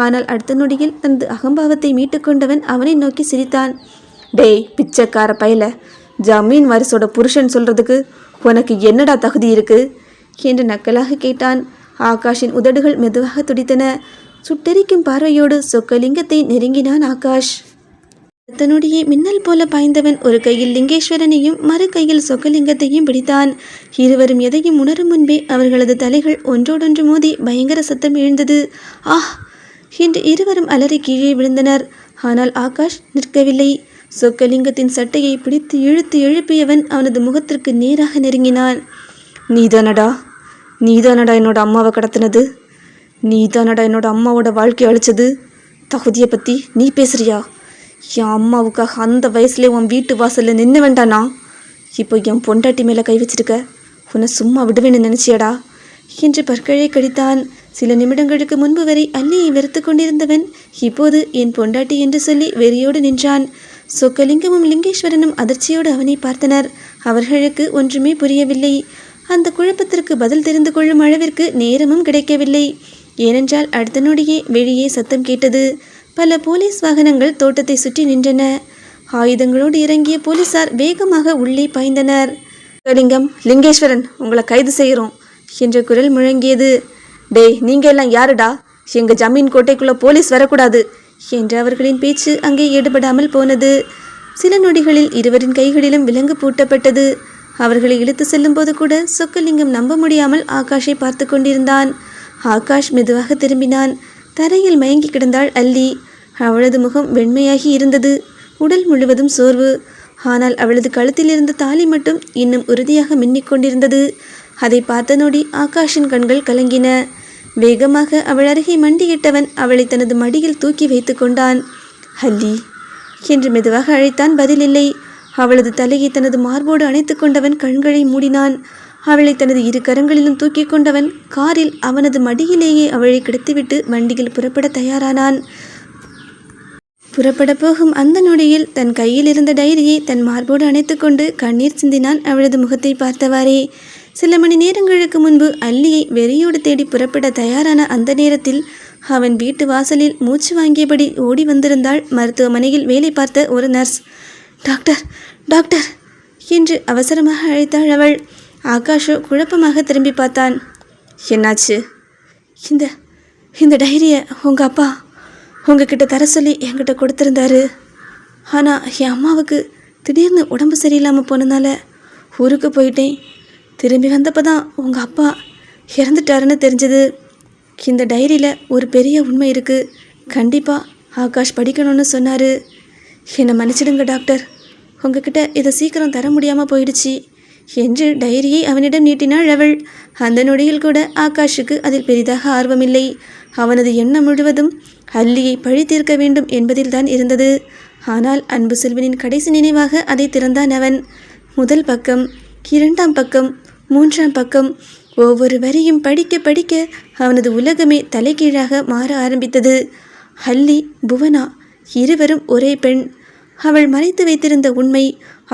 ஆனால் அடுத்த நொடியில் தனது அகம்பாவத்தை மீட்டு கொண்டவன் அவனை நோக்கி சிரித்தான். டேய் பிச்சைக்கார பயல, ஜமீன் வாரிசோட புருஷன் சொல்றதுக்கு உனக்கு என்னடா தகுதி இருக்கு என்று நக்கலாக கேட்டான். ஆகாஷின் உதடுகள் மெதுவாக துடித்தன. சுட்டெரிக்கும் பார்வையோடு சொக்கலிங்கத்தை நெருங்கினான் ஆகாஷ். தன்னுடைய மின்னல் போல பாய்ந்தவன் ஒரு கையில் லிங்கேஸ்வரனையும் மறு கையில் சொக்கலிங்கத்தையும் பிடித்தான். இருவரும் எதையும் உணரும் முன்பே அவர்களது தலைகள் ஒன்றோடொன்று மோதி பயங்கர சத்தம் எழுந்தது. ஆஹ் என்று இருவரும் அலறி கீழே விழுந்தனர். ஆனால் ஆகாஷ் நிற்கவில்லை. சொக்கலிங்கத்தின் சட்டையை பிடித்து இழுத்து எழுப்பியவன் அவனது முகத்திற்கு நேராக நெருங்கினான். நீதானடா என்னோட அம்மாவை கடத்தினது? நீதானடா என்னோட அம்மாவோட வாழ்க்கையை அழிச்சது? தகுதியை பற்றி நீ பேசுறியா? என் அம்மாவுக்காக அந்த வயசுல உன் வீட்டு வாசலில் நின்று வேண்டானா? இப்போ என் பொண்டாட்டி மேலே கை வச்சிருக்க, உன்னை சும்மா விடுவேன்னு நினச்சியடா என்று பற்களை கடித்தான். சில நிமிடங்களுக்கு முன்பு வரை அல்லியை வெறுத்து கொண்டிருந்தவன் இப்போது என் பொண்டாட்டி என்று சொல்லி வெறியோடு நின்றான். சொக்கலிங்கமும் லிங்கேஸ்வரனும் அதிர்ச்சியோடு அவனை பார்த்தனர். அவர்களுக்கு ஒன்றுமே புரியவில்லை. அந்த குழப்பத்திற்கு பதில் தெரிந்து கொள்ளும் அளவிற்கு நேரமும் கிடைக்கவில்லை. ஏனென்றால் அடுத்த நொடியே வெளியே சத்தம் கேட்டது. பல போலீஸ் வாகனங்கள் தோட்டத்தை சுற்றி நின்றன. ஆயுதங்களோடு இறங்கிய போலீசார் வேகமாக உள்ளே பாய்ந்தனர். லிங்கம், லிங்கேஸ்வரன், உங்களை கைது செய்கிறோம் என்ற குரல் முழங்கியது. டேய் நீங்க எல்லாம் யாருடா? எங்க ஜமீன் கோட்டைக்குள்ள போலீஸ் வரக்கூடாது என்ற அவர்களின் பேச்சு அங்கே ஈடுபடாமல் போனது. சில நொடிகளில் இருவரின் கைகளிலும் விலங்கு பூட்டப்பட்டது. அவர்களை இழுத்து செல்லும் போது கூட சொக்கலிங்கம் நம்ப முடியாமல் ஆகாஷை பார்த்து கொண்டிருந்தான். ஆகாஷ் மெதுவாக திரும்பினான். தரையில் மயங்கி கிடந்தாள் அல்லி. அவளது முகம் வெண்மையாகி இருந்தது. உடல் முழுவதும் சோர்வு. ஆனால் அவளது கழுத்தில் இருந்த தாலி மட்டும் இன்னும் உறுதியாக மின்னிக் கொண்டிருந்தது. அதை பார்த்த நொடி ஆகாஷின் கண்கள் கலங்கின. வேகமாக அவள் அருகே மண்டியிட்டவன் அவளை தனது மடியில் தூக்கி வைத்து கொண்டான். அல்லி என்று மெதுவாக அழைத்தான். பதிலில்லை. அவளது தலையை தனது மார்போடு அணைத்து கொண்டவன் கண்களை மூடினான். அவளை தனது 2 கரங்களிலும் தூக்கி கொண்டவன் காரில் அவனது மடியிலேயே அவளை கிடத்திவிட்டு வண்டியில் புறப்பட தயாரானான். புறப்பட போகும் அந்த நொடியில் தன் கையில் இருந்த டைரியை தன் மார்போடு அணைத்து கொண்டு கண்ணீர் சிந்தினான் அவளது முகத்தை பார்த்தவாறே. சில மணி நேரங்களுக்கு முன்பு அல்லியை வெறியோடு தேடி புறப்பட தயாரான அந்த நேரத்தில் அவன் வீட்டு வாசலில் மூச்சு வாங்கியபடி ஓடி வந்திருந்தாள் மருத்துவமனையில் வேலை பார்த்த ஒரு நர்ஸ். டாக்டர், டாக்டர் என்று அவசரமாக அழைத்தாள் அவள். ஆகாஷோ குழப்பமாக திரும்பி பார்த்தான். என்னாச்சு? இந்த இந்த டைரியை உங்கள் அப்பா உங்ககிட்ட தர சொல்லி என்கிட்ட கொடுத்துருந்தாரு. ஆனால் என் அம்மாவுக்கு திடீர்னு உடம்பு சரியில்லாமல் போனதுனால ஊருக்கு போயிட்டேன். திரும்பி வந்தப்போ தான் உங்கள் அப்பா இறந்துட்டாருன்னு தெரிஞ்சது. இந்த டைரியில் ஒரு பெரிய உண்மை இருக்குது. கண்டிப்பாக ஆகாஷ் படிக்கணும்னு சொன்னார். என்னை மன்னிச்சிடுங்க டாக்டர், உங்ககிட்ட இதை சீக்கிரம் தர முடியாமல் போயிடுச்சு என்று டைரியை அவனிடம் நீட்டினாள் அவள். அந்த நொடியில் கூட ஆகாஷுக்கு அதில் பெரிதாக ஆர்வமில்லை. அவனது எண்ணம் முழுவதும் அல்லியை பழி தீர்க்க வேண்டும் என்பதில்தான் இருந்தது. ஆனால் அன்பு செல்வனின் கடைசி நினைவாக அதை திறந்தான் அவன். முதல் பக்கம், 2ஆம் பக்கம், 3ஆம் பக்கம், ஒவ்வொரு வரியும் படிக்க படிக்க அவனது உலகமே தலைகீழாக மாற ஆரம்பித்தது. அல்லி, புவனா இருவரும் ஒரே பெண். அவள் மறைத்து வைத்திருந்த உண்மை,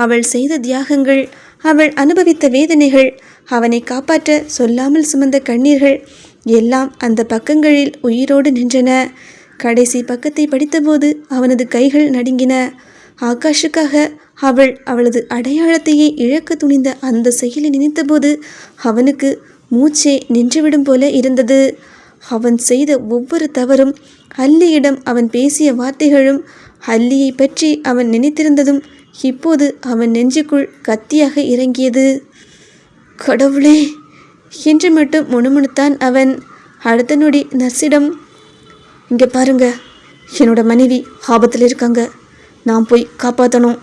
அவள் செய்த தியாகங்கள், அவள் அனுபவித்த வேதனைகள், அவனை காப்பாற்ற சொல்லாமல் சுமந்த கண்ணீர்கள் எல்லாம் அந்த பக்கங்களில் உயிரோடு நின்றன. கடைசி பக்கத்தை படித்தபோது அவனது கைகள் நடுங்கின. ஆகாஷுக்காக அவள் அவளது அடையாளத்தையே இழக்க துணிந்த அந்த செயலை நினைத்தபோது அவனுக்கு மூச்சே நின்றுவிடும் போல இருந்தது. அவன் செய்த ஒவ்வொரு தவறும், அல்லியிடம் அவன் பேசிய வார்த்தைகளும், அல்லியை பற்றி அவன் நினைத்திருந்ததும் இப்போது அவன் நெஞ்சுக்குள் கத்தியாக இறங்கியது. கடவுளே என்று மட்டும் முணுமுணுத்தான் அவன். அடுத்த நொடி நர்ஸிடம், இங்கே பாருங்க, என்னோட மனைவி ஆபத்தில் இருக்காங்க, நான் போய் காப்பாற்றணும்.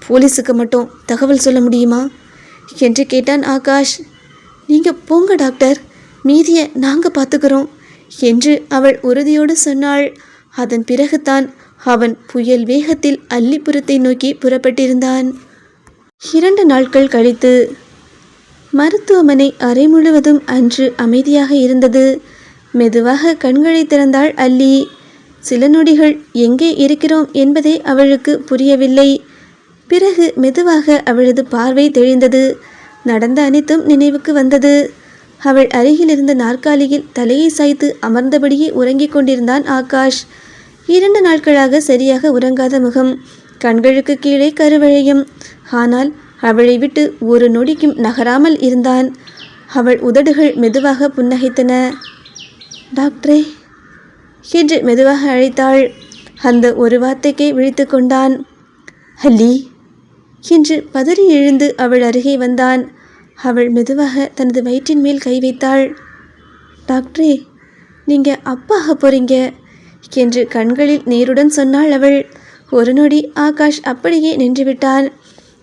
போலீஸுக்கு மட்டும் தகவல் சொல்ல முடியுமா என்று கேட்டான் ஆகாஷ். நீங்கள் போங்க டாக்டர், மீதியை நாங்கள் பார்த்துக்கிறோம் என்று அவள் உறுதியோடு சொன்னாள். அதன் பிறகுதான் அவன் புயல் வேகத்தில் அல்லிபுரத்தை நோக்கி புறப்பட்டிருந்தான். 2 நாட்கள் கழித்து மருத்துவமனை அறை முழுவதும் அன்று அமைதியாக இருந்தது. மெதுவாக கண்களை திறந்தாள் அல்லி. சில நொடிகள் எங்கே இருக்கிறோம் என்பதே அவளுக்கு புரியவில்லை. பிறகு மெதுவாக அவளது பார்வை தெளிந்தது. நடந்த அனைத்தும் நினைவுக்கு வந்தது. அவள் அருகில் இருந்த நாற்காலியில் தலையை சாய்த்து அமர்ந்தபடியே உறங்கிக் கொண்டிருந்தான் ஆகாஷ். 2 நாட்களாக சரியாக உறங்காத முகம், கண்களுக்கு கீழே கருவளையம். ஆனால் அவளை விட்டு ஒரு நொடிக்கும் நகராமல் இருந்தான். அவள் உதடுகள் மெதுவாக புன்னகைத்தன. டாக்டரே என்று மெதுவாக அழைத்தாள். அந்த ஒரு வார்த்தைக்கே விழித்து கொண்டான். அல்லி என்று பதறி எழுந்து அவள் அருகே வந்தான். அவள் மெதுவாக தனது வயிற்றின் மேல் கை வைத்தாள். டாக்டரே, நீங்கள் அப்பாக போகிறீங்க என்று கண்களில் நீருடன் சொன்னாள் அவள். ஒரு நொடி ஆகாஷ் அப்படியே நின்றுவிட்டான்.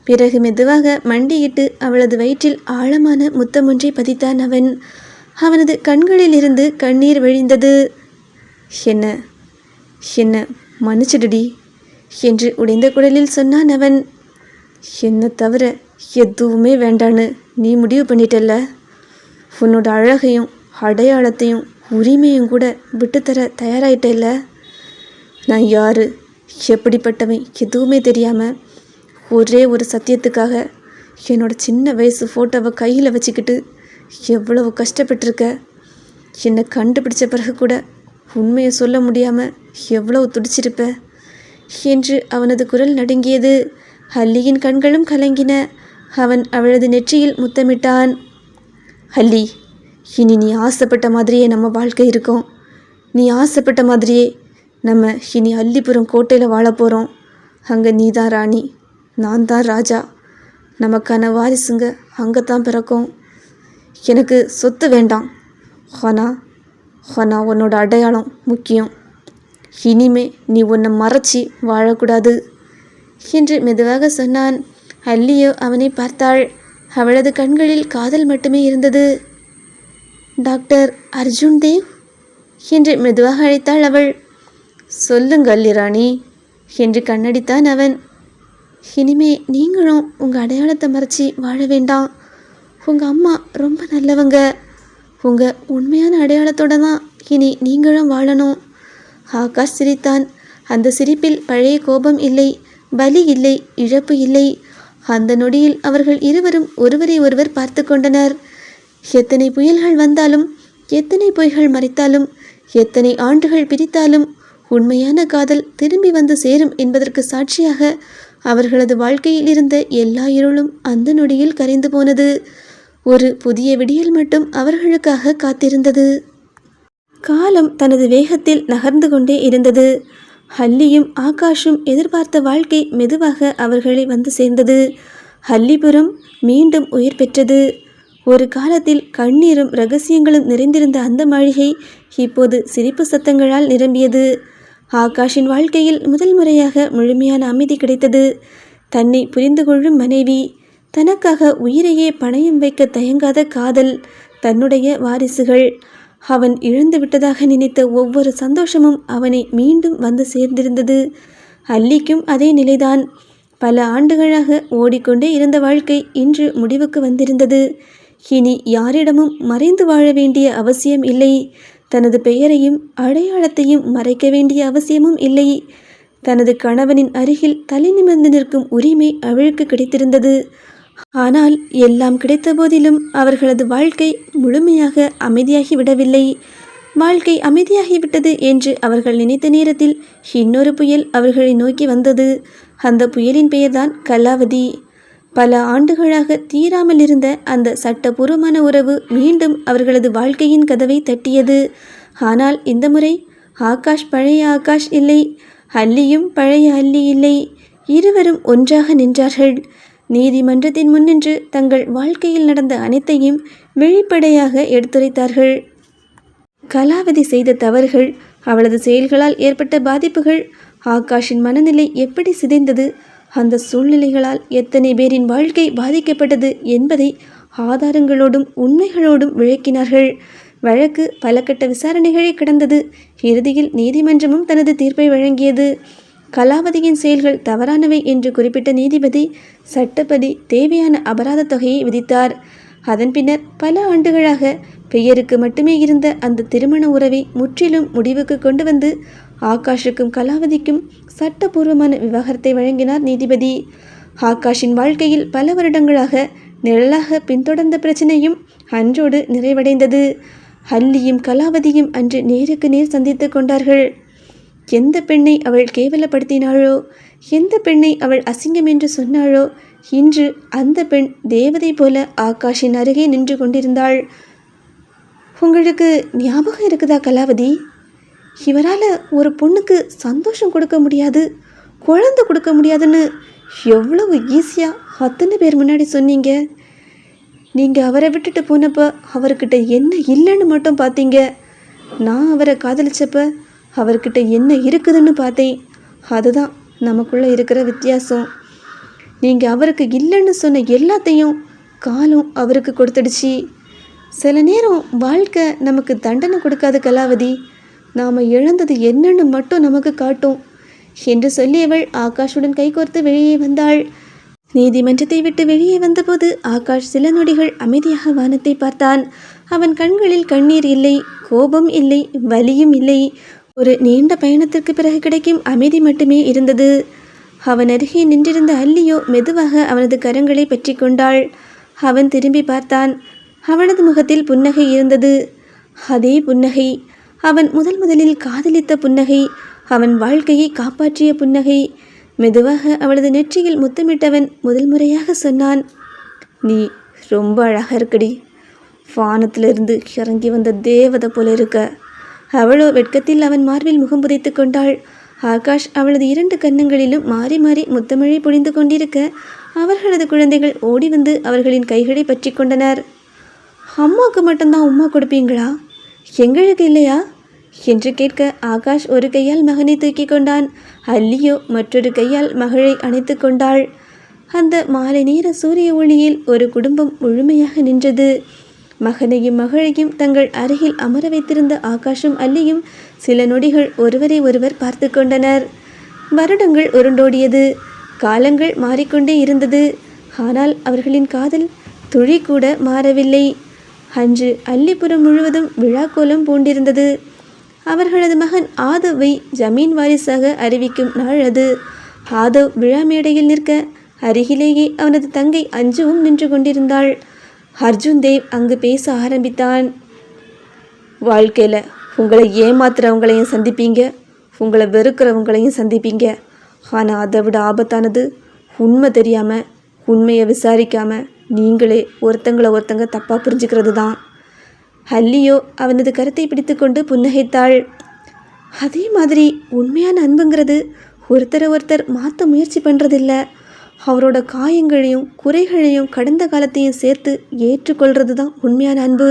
பிறகு மெதுவாக மண்டியிட்டு அவளது வயிற்றில் ஆழமான முத்தமொன்றை பதித்தான் அவன். அவனது கண்களில் இருந்து கண்ணீர் வழிந்தது. என்ன என்ன மன்னிச்சிடுடி என்று உடைந்த குரலில் சொன்னான் அவன். என்னை தவிர எதுவுமே வேண்டான்னு நீ முடிவு பண்ணிட்டல்ல. உன்னோட அழகையும் அடையாளத்தையும் உரிமையும் கூட விட்டுத்தர தயாராயிட்டல்ல. நான் யார், எப்படிப்பட்டவன் எதுவுமே தெரியாமல் ஒரே ஒரு சத்தியத்துக்காக என்னோட சின்ன வயசு ஃபோட்டோவை கையில் வச்சுக்கிட்டு எவ்வளவு கஷ்டப்பட்டிருக்க. என்னை கண்டுபிடிச்ச பிறகு கூட உண்மையை சொல்ல முடியாமல் எவ்வளவு துடிச்சிருப்ப என்று அவனது குரல் நடுங்கியது. அல்லியின் கண்களும் கலங்கின. அவன் அவளது நெற்றியில் முத்தமிட்டான். அல்லி, இனி நீ ஆசைப்பட்ட மாதிரியே நம்ம வாழ்க்கை இருக்கும். நீ ஆசைப்பட்ட மாதிரியே நம்ம இனி அல்லிபுரம் கோட்டையில் வாழ போகிறோம். அங்கே நீ தான் ராணி, நான் தான் ராஜா. நமக்கான வாரிசுங்க அங்கே தான் பிறக்கும். எனக்கு சொத்து வேண்டாம், ஆனால் உன்னோட அடையாளம் முக்கியம். இனிமே நீ உன்னை மறைச்சி வாழக்கூடாது என்று மெதுவாக சொன்னான். அல்லியோ அவனை பார்த்தாள். அவளது கண்களில் காதல் மட்டுமே இருந்தது. டாக்டர் அர்ஜுன் தேவ் என்று மெதுவாக அழைத்தாள் அவள். சொல்லுங்க அல்லி ராணி என்று கண்ணடித்தான் அவன். இனிமே நீங்களும் உங்கள் அடையாளத்தை மறைச்சி வாழ வேண்டாம். உங்கள் அம்மா ரொம்ப நல்லவங்க. உங்கள் உண்மையான அடையாளத்தோடு தான் இனி நீங்களும் வாழணும். ஆகாஷ் சிரித்தான். அந்த சிரிப்பில் பழைய கோபம் இல்லை, வலி இல்லை, இழப்பு இல்லை. அந்த நொடியில் அவர்கள் இருவரும் ஒருவரை ஒருவர் பார்த்து கொண்டனர். எத்தனை புயல்கள் வந்தாலும், எத்தனை பொய்கள் மறைத்தாலும், எத்தனை ஆண்டுகள் பிரித்தாலும் உண்மையான காதல் திரும்பி வந்து சேரும் என்பதற்கு சாட்சியாக அவர்களது வாழ்க்கையில் இருந்த எல்லா இருளும் அந்த நொடியில் கரைந்து போனது. ஒரு புதிய விடியல் மட்டும் அவர்களுக்காக காத்திருந்தது. காலம் தனது வேகத்தில் நகர்ந்து கொண்டே இருந்தது. ஹல்லியும் ஆகாஷும் எதிர்பார்த்த வாழ்க்கை மெதுவாக அவர்களை வந்து சேர்ந்தது. ஹல்லிபுரம் மீண்டும் உயிர் பெற்றது. ஒரு காலத்தில் கண்ணீரும் இரகசியங்களும் நிறைந்திருந்த அந்த மாளிகை இப்போது சிரிப்பு சத்தங்களால் நிரம்பியது. ஆகாஷின் வாழ்க்கையில் முதல் முறையாக முழுமையான அமைதி கிடைத்தது. தன்னை புரிந்து கொள்ளும் மனைவி, தனக்காக உயிரையே பணயம் வைக்க தயங்காத காதல், தன்னுடைய வாரிசுகள். அவன் இழந்து விட்டதாக நினைத்த ஒவ்வொரு சந்தோஷமும் அவனை மீண்டும் வந்து சேர்ந்திருந்தது. அல்லிக்கும் அதே நிலைதான். பல ஆண்டுகளாக ஓடிக்கொண்டே இருந்த வாழ்க்கை இன்று முடிவுக்கு வந்திருந்தது. இனி யாரிடமும் மறைந்து வாழ வேண்டிய அவசியம் இல்லை. தனது பெயரையும் அடையாளத்தையும் மறைக்க வேண்டிய அவசியமும் இல்லை. தனது கணவனின் அருகில் தலை நிமிர்ந்து நிற்கும் உரிமை அவளுக்கு கிடைத்திருந்தது. ஆனால் எல்லாம் கிடைத்த போதிலும் அவர்களது வாழ்க்கை முழுமையாக அமைதியாகிவிடவில்லை. வாழ்க்கை அமைதியாகிவிட்டது என்று அவர்கள் நினைத்த நேரத்தில் இன்னொரு புயல் அவர்களை நோக்கி வந்தது. அந்த புயலின் பெயர்தான் கலாவதி. பல ஆண்டுகளாக தீராமல் இருந்த அந்த சட்டபூர்வமான உறவு மீண்டும் அவர்களது வாழ்க்கையின் கதவை தட்டியது. ஆனால் இந்த முறை ஆகாஷ் பழைய ஆகாஷ் இல்லை, அல்லியும் பழைய அல்லி இல்லை. இருவரும் ஒன்றாக நின்றார்கள். நீதிமன்றத்தின் முன்னின்று தங்கள் வாழ்க்கையில் நடந்த அனைத்தையும் வெளிப்படையாக எடுத்துரைத்தார்கள். கலாவதி செய்த தவறுகள், அவளது செயல்களால் ஏற்பட்ட பாதிப்புகள், ஆகாஷின் மனநிலை எப்படி சிதைந்தது, அந்த சூழ்நிலைகளால் எத்தனை பேரின் வாழ்க்கை பாதிக்கப்பட்டது என்பதை ஆதாரங்களோடும் உண்மைகளோடும் விளக்கினார்கள். வழக்கு பல கட்ட விசாரணைகளை கடந்தது. இறுதியில் நீதிமன்றமும் தனது தீர்ப்பை வழங்கியது. கலாவதியின் செயல்கள் தவறானவை என்று குறிப்பிட்ட நீதிபதி சட்டப்படி தேவையான அபராத தொகையை விதித்தார். அதன் பின்னர் பல ஆண்டுகளாக பெயருக்கு மட்டுமே இருந்த அந்த திருமண உறவை முற்றிலும் முடிவுக்கு கொண்டு வந்து ஆகாஷுக்கும் கலாவதிக்கும் சட்டபூர்வமான விவாகரத்தை வழங்கினார் நீதிபதி. ஆகாஷின் வாழ்க்கையில் பல வருடங்களாக நிழலாக பின்தொடர்ந்த பிரச்சனையும் அன்றோடு நிறைவடைந்தது. அல்லியும் கலாவதியும் அன்று நேருக்கு நேர் சந்தித்து கொண்டார்கள். எந்த பெண்ணை அவள் கேவலப்படுத்தினாளோ, எந்த பெண்ணை அவள் அசிங்கம் என்று சொன்னாளோ, இன்று அந்த பெண் தேவதை போல ஆகாஷின் அருகே நின்று கொண்டிருந்தாள். உங்களுக்கு ஞாபகம் இருக்குதா கலாவதி? இவரால் ஒரு பொண்ணுக்கு சந்தோஷம் கொடுக்க முடியாது, குழந்தை கொடுக்க முடியாதுன்னு எவ்வளவு ஈஸியாக அத்தனை பேர் முன்னாடி சொன்னீங்க. நீங்கள் அவரை விட்டுட்டு போனப்போ அவர்கிட்ட என்ன இல்லைன்னு மட்டும் பார்த்தீங்க. நான் அவரை காதலிச்சப்ப அவர்கிட்ட என்ன இருக்குதுன்னு பார்த்தேன். அதுதான் நமக்குள்ளே இருக்கிற வித்தியாசம். நீங்கள் அவருக்கு இல்லைன்னு சொன்ன எல்லாத்தையும் காலம் அவருக்கு கொடுத்துடுச்சு. சில நேரம் வாழ்க்கை நமக்கு தண்டனை கொடுக்காது கலாவதி, நாம் இழந்தது என்னன்னு மட்டும் நமக்கு காட்டும் என்று சொல்லியவள் ஆகாஷுடன் கைகோர்த்து வெளியே வந்தாள். நீதிமன்றத்தை விட்டு வெளியே வந்தபோது ஆகாஷ் சில நொடிகள் அமைதியாக வானத்தை பார்த்தான். அவன் கண்களில் கண்ணீர் இல்லை, கோபம் இல்லை, வலியும் இல்லை. ஒரு நீண்ட பயணத்திற்கு பிறகு கிடைக்கும் அமைதி மட்டுமே இருந்தது. அவன் அருகே நின்றிருந்த அல்லியோ மெதுவாக அவனது கரங்களை பற்றி கொண்டாள். அவன் திரும்பி பார்த்தான். அவனது முகத்தில் புன்னகை இருந்தது. அதே புன்னகை, அவன் முதலில் காதலித்த புன்னகை, அவன் வாழ்க்கையை காப்பாற்றிய புன்னகை. மெதுவாக அவளது நெற்றியில் முத்தமிட்டவன் முதல் முறையாக சொன்னான், நீ ரொம்ப அழகாக இருக்கடி, வானத்திலிருந்து இறங்கி வந்த தேவதை போல இருக்க. அவளோ வெட்கத்தில் அவன் மார்பில் முகம் புதைத்து கொண்டாள். ஆகாஷ் அவளது 2 கன்னங்களிலும் மாறி மாறி முத்தமழை பொழிந்து கொண்டிருக்க அவர்களது குழந்தைகள் ஓடி வந்து அவர்களின் கைகளை பற்றி கொண்டனர். அம்மாவுக்கு மட்டும்தான் உம்மா கொடுப்பீங்களா, எங்களுக்கு இல்லையா என்று கேட்க ஆகாஷ் ஒரு கையால் மகனை தூக்கி கொண்டான். அல்லியோ மற்றொரு கையால் மகளை அணைத்து கொண்டாள். அந்த மாலை நேர சூரிய ஒளியில் ஒரு குடும்பம் முழுமையாக நின்றது. மகனையும் மகளையும் தங்கள் அருகில் அமர வைத்திருந்த ஆகாஷும் அல்லியும் சில நொடிகள் ஒருவரை ஒருவர் பார்த்து கொண்டனர். வருடங்கள் உருண்டோடியது, காலங்கள் மாறிக்கொண்டே இருந்தது. ஆனால் அவர்களின் காதல் துளி கூட மாறவில்லை. அன்று அல்லிபுரம் முழுவதும் விழாக்கோலம் பூண்டிருந்தது. அவர்களது மகன் ஆதவை ஜமீன் வாரிசாக அறிவிக்கும் நாள் அது. ஆதவ் விழா மேடையில் நிற்க அருகிலேயே அவனது தங்கை அஞ்சுவும் நின்று கொண்டிருந்தாள். அர்ஜுன் தேவ் அங்கு பேச ஆரம்பித்தான். வாழ்க்கையில் உங்களை ஏமாத்துறவங்களையும் சந்திப்பீங்க, உங்களை வெறுக்கிறவங்களையும் சந்திப்பீங்க. ஆனால் அதை விட ஆபத்தானது உண்மை தெரியாமல், உண்மையை விசாரிக்காமல் நீங்களே ஒருத்தங்க தப்பாக புரிஞ்சுக்கிறது தான். அல்லியோ அவனது கருத்தை பிடித்து கொண்டு புன்னகைத்தாள். அதே மாதிரி உண்மையான அன்புங்கிறது ஒருத்தர் மாற்ற முயற்சி பண்ணுறதில்ல. அவரோட காயங்களையும் குறைகளையும் கடந்த காலத்தையும் சேர்த்து ஏற்றுக்கொள்கிறது தான் உண்மையான அன்பு.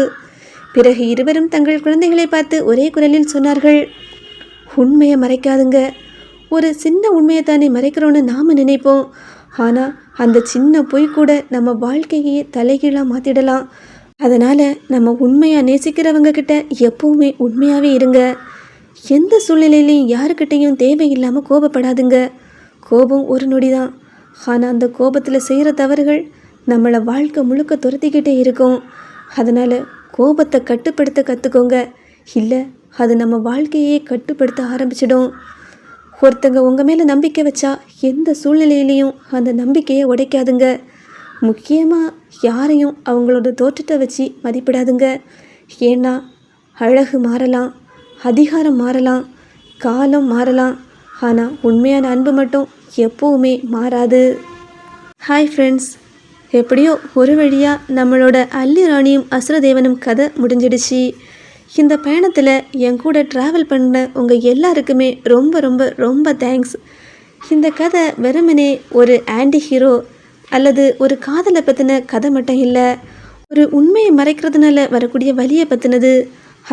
பிறகு இருவரும் தங்கள் குழந்தைகளை பார்த்து ஒரே குரலில் சொன்னார்கள், உண்மையை மறைக்காதுங்க. ஒரு சின்ன உண்மையை தானே மறைக்கிறோன்னு நாம் நினைப்போம். ஆனால் அந்த சின்ன பொய் கூட நம்ம வாழ்க்கையே தலைகீழாக மாற்றிடலாம். அதனால் நம்ம உண்மையாக நேசிக்கிறவங்க கிட்ட எப்போவுமே உண்மையாகவே இருங்க. எந்த சூழ்நிலையிலையும் யாருக்கிட்டையும் தேவையில்லாமல் கோபப்படாதுங்க. கோபம் ஒரு நொடி தான். ஆனால் அந்த கோபத்தில் செய்கிற தவறுகள் நம்மளை வாழ்க்கை முழுக்க துரத்திக்கிட்டே இருக்கும். அதனால் கோபத்தை கட்டுப்படுத்த கற்றுக்கோங்க. இல்லை அது நம்ம வாழ்க்கையே கட்டுப்படுத்த ஆரம்பிச்சிடும். ஒருத்தங்க உங்கள் மேலே நம்பிக்கை வச்சா எந்த சூழ்நிலையிலையும் அந்த நம்பிக்கையை உடைக்காதுங்க. முக்கியமாக யாரையும் அவங்களோட தோற்றத்தை வச்சு மதிப்பிடாதுங்க. ஏன்னா அழகு மாறலாம், அதிகாரம் மாறலாம், காலம் மாறலாம், ஆனால் உண்மையான அன்பு மட்டும் எப்போவுமே மாறாது. ஹாய் ஃப்ரெண்ட்ஸ், எப்படியோ ஒரு வழியாக நம்மளோட அல்லி ராணியும் அசுரதேவனும் கதை முடிஞ்சிடுச்சு. இந்த பயணத்தில் என் கூட ட்ராவல் பண்ண உங்கள் எல்லாருக்குமே ரொம்ப ரொம்ப ரொம்ப தேங்க்ஸ். இந்த கதை வெறுமனே ஒரு ஆன்டி ஹீரோ அல்லது ஒரு காதலை பற்றின கதை மட்டும் இல்லை, ஒரு உண்மையை மறைக்கிறதுனால வரக்கூடிய வலியை பற்றினது.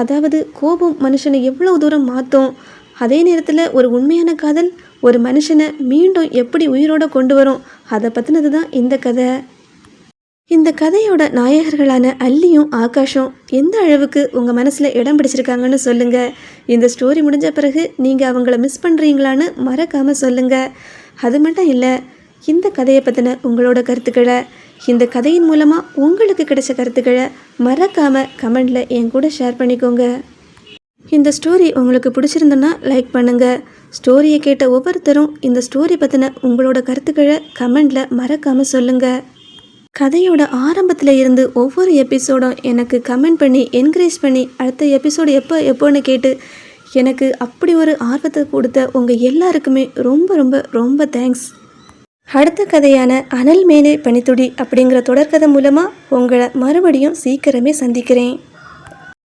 அதாவது கோபம் மனுஷனை எவ்வளோ தூரம் மாற்றும், அதே நேரத்தில் ஒரு உண்மையான காதல் ஒரு மனுஷனை மீண்டும் எப்படி உயிரோடு கொண்டு வரும், அதை பற்றினது தான் இந்த கதை. இந்த கதையோட நாயகர்களான அல்லியும் ஆகாஷும் எந்த அளவுக்கு உங்கள் மனசில் இடம் பிடிச்சிருக்காங்கன்னு சொல்லுங்கள். இந்த ஸ்டோரி முடிஞ்ச பிறகு நீங்கள் அவங்கள மிஸ் பண்ணுறீங்களான்னு மறக்காமல் சொல்லுங்கள். அது மட்டும் இல்லை, இந்த கதையை பற்றின உங்களோட கருத்துக்களை, இந்த கதையின் மூலமாக உங்களுக்கு கிடைச்ச கருத்துக்களை மறக்காமல் கமெண்டில் என் கூட ஷேர் பண்ணிக்கோங்க. இந்த ஸ்டோரி உங்களுக்கு பிடிச்சிருந்தோன்னா லைக் பண்ணுங்கள். ஸ்டோரியை கேட்ட ஒவ்வொருத்தரும் இந்த ஸ்டோரி பற்றின உங்களோட கருத்துக்களை கமெண்டில் மறக்காமல் சொல்லுங்கள். கதையோட ஆரம்பத்தில் இருந்து ஒவ்வொரு எபிசோடும் எனக்கு கமெண்ட் பண்ணி என்கரேஜ் பண்ணி அடுத்த எபிசோடு எப்போன்னு கேட்டு எனக்கு அப்படி ஒரு ஆர்வத்தை கொடுத்த உங்கள் எல்லாருக்குமே ரொம்ப ரொம்ப ரொம்ப தேங்க்ஸ். அடுத்த கதையான அனல் மேலே பனித்துளி அப்படிங்கிற தொடர்கதை மூலமாக உங்களை மறுபடியும் சீக்கிரமே சந்திக்கிறேன்.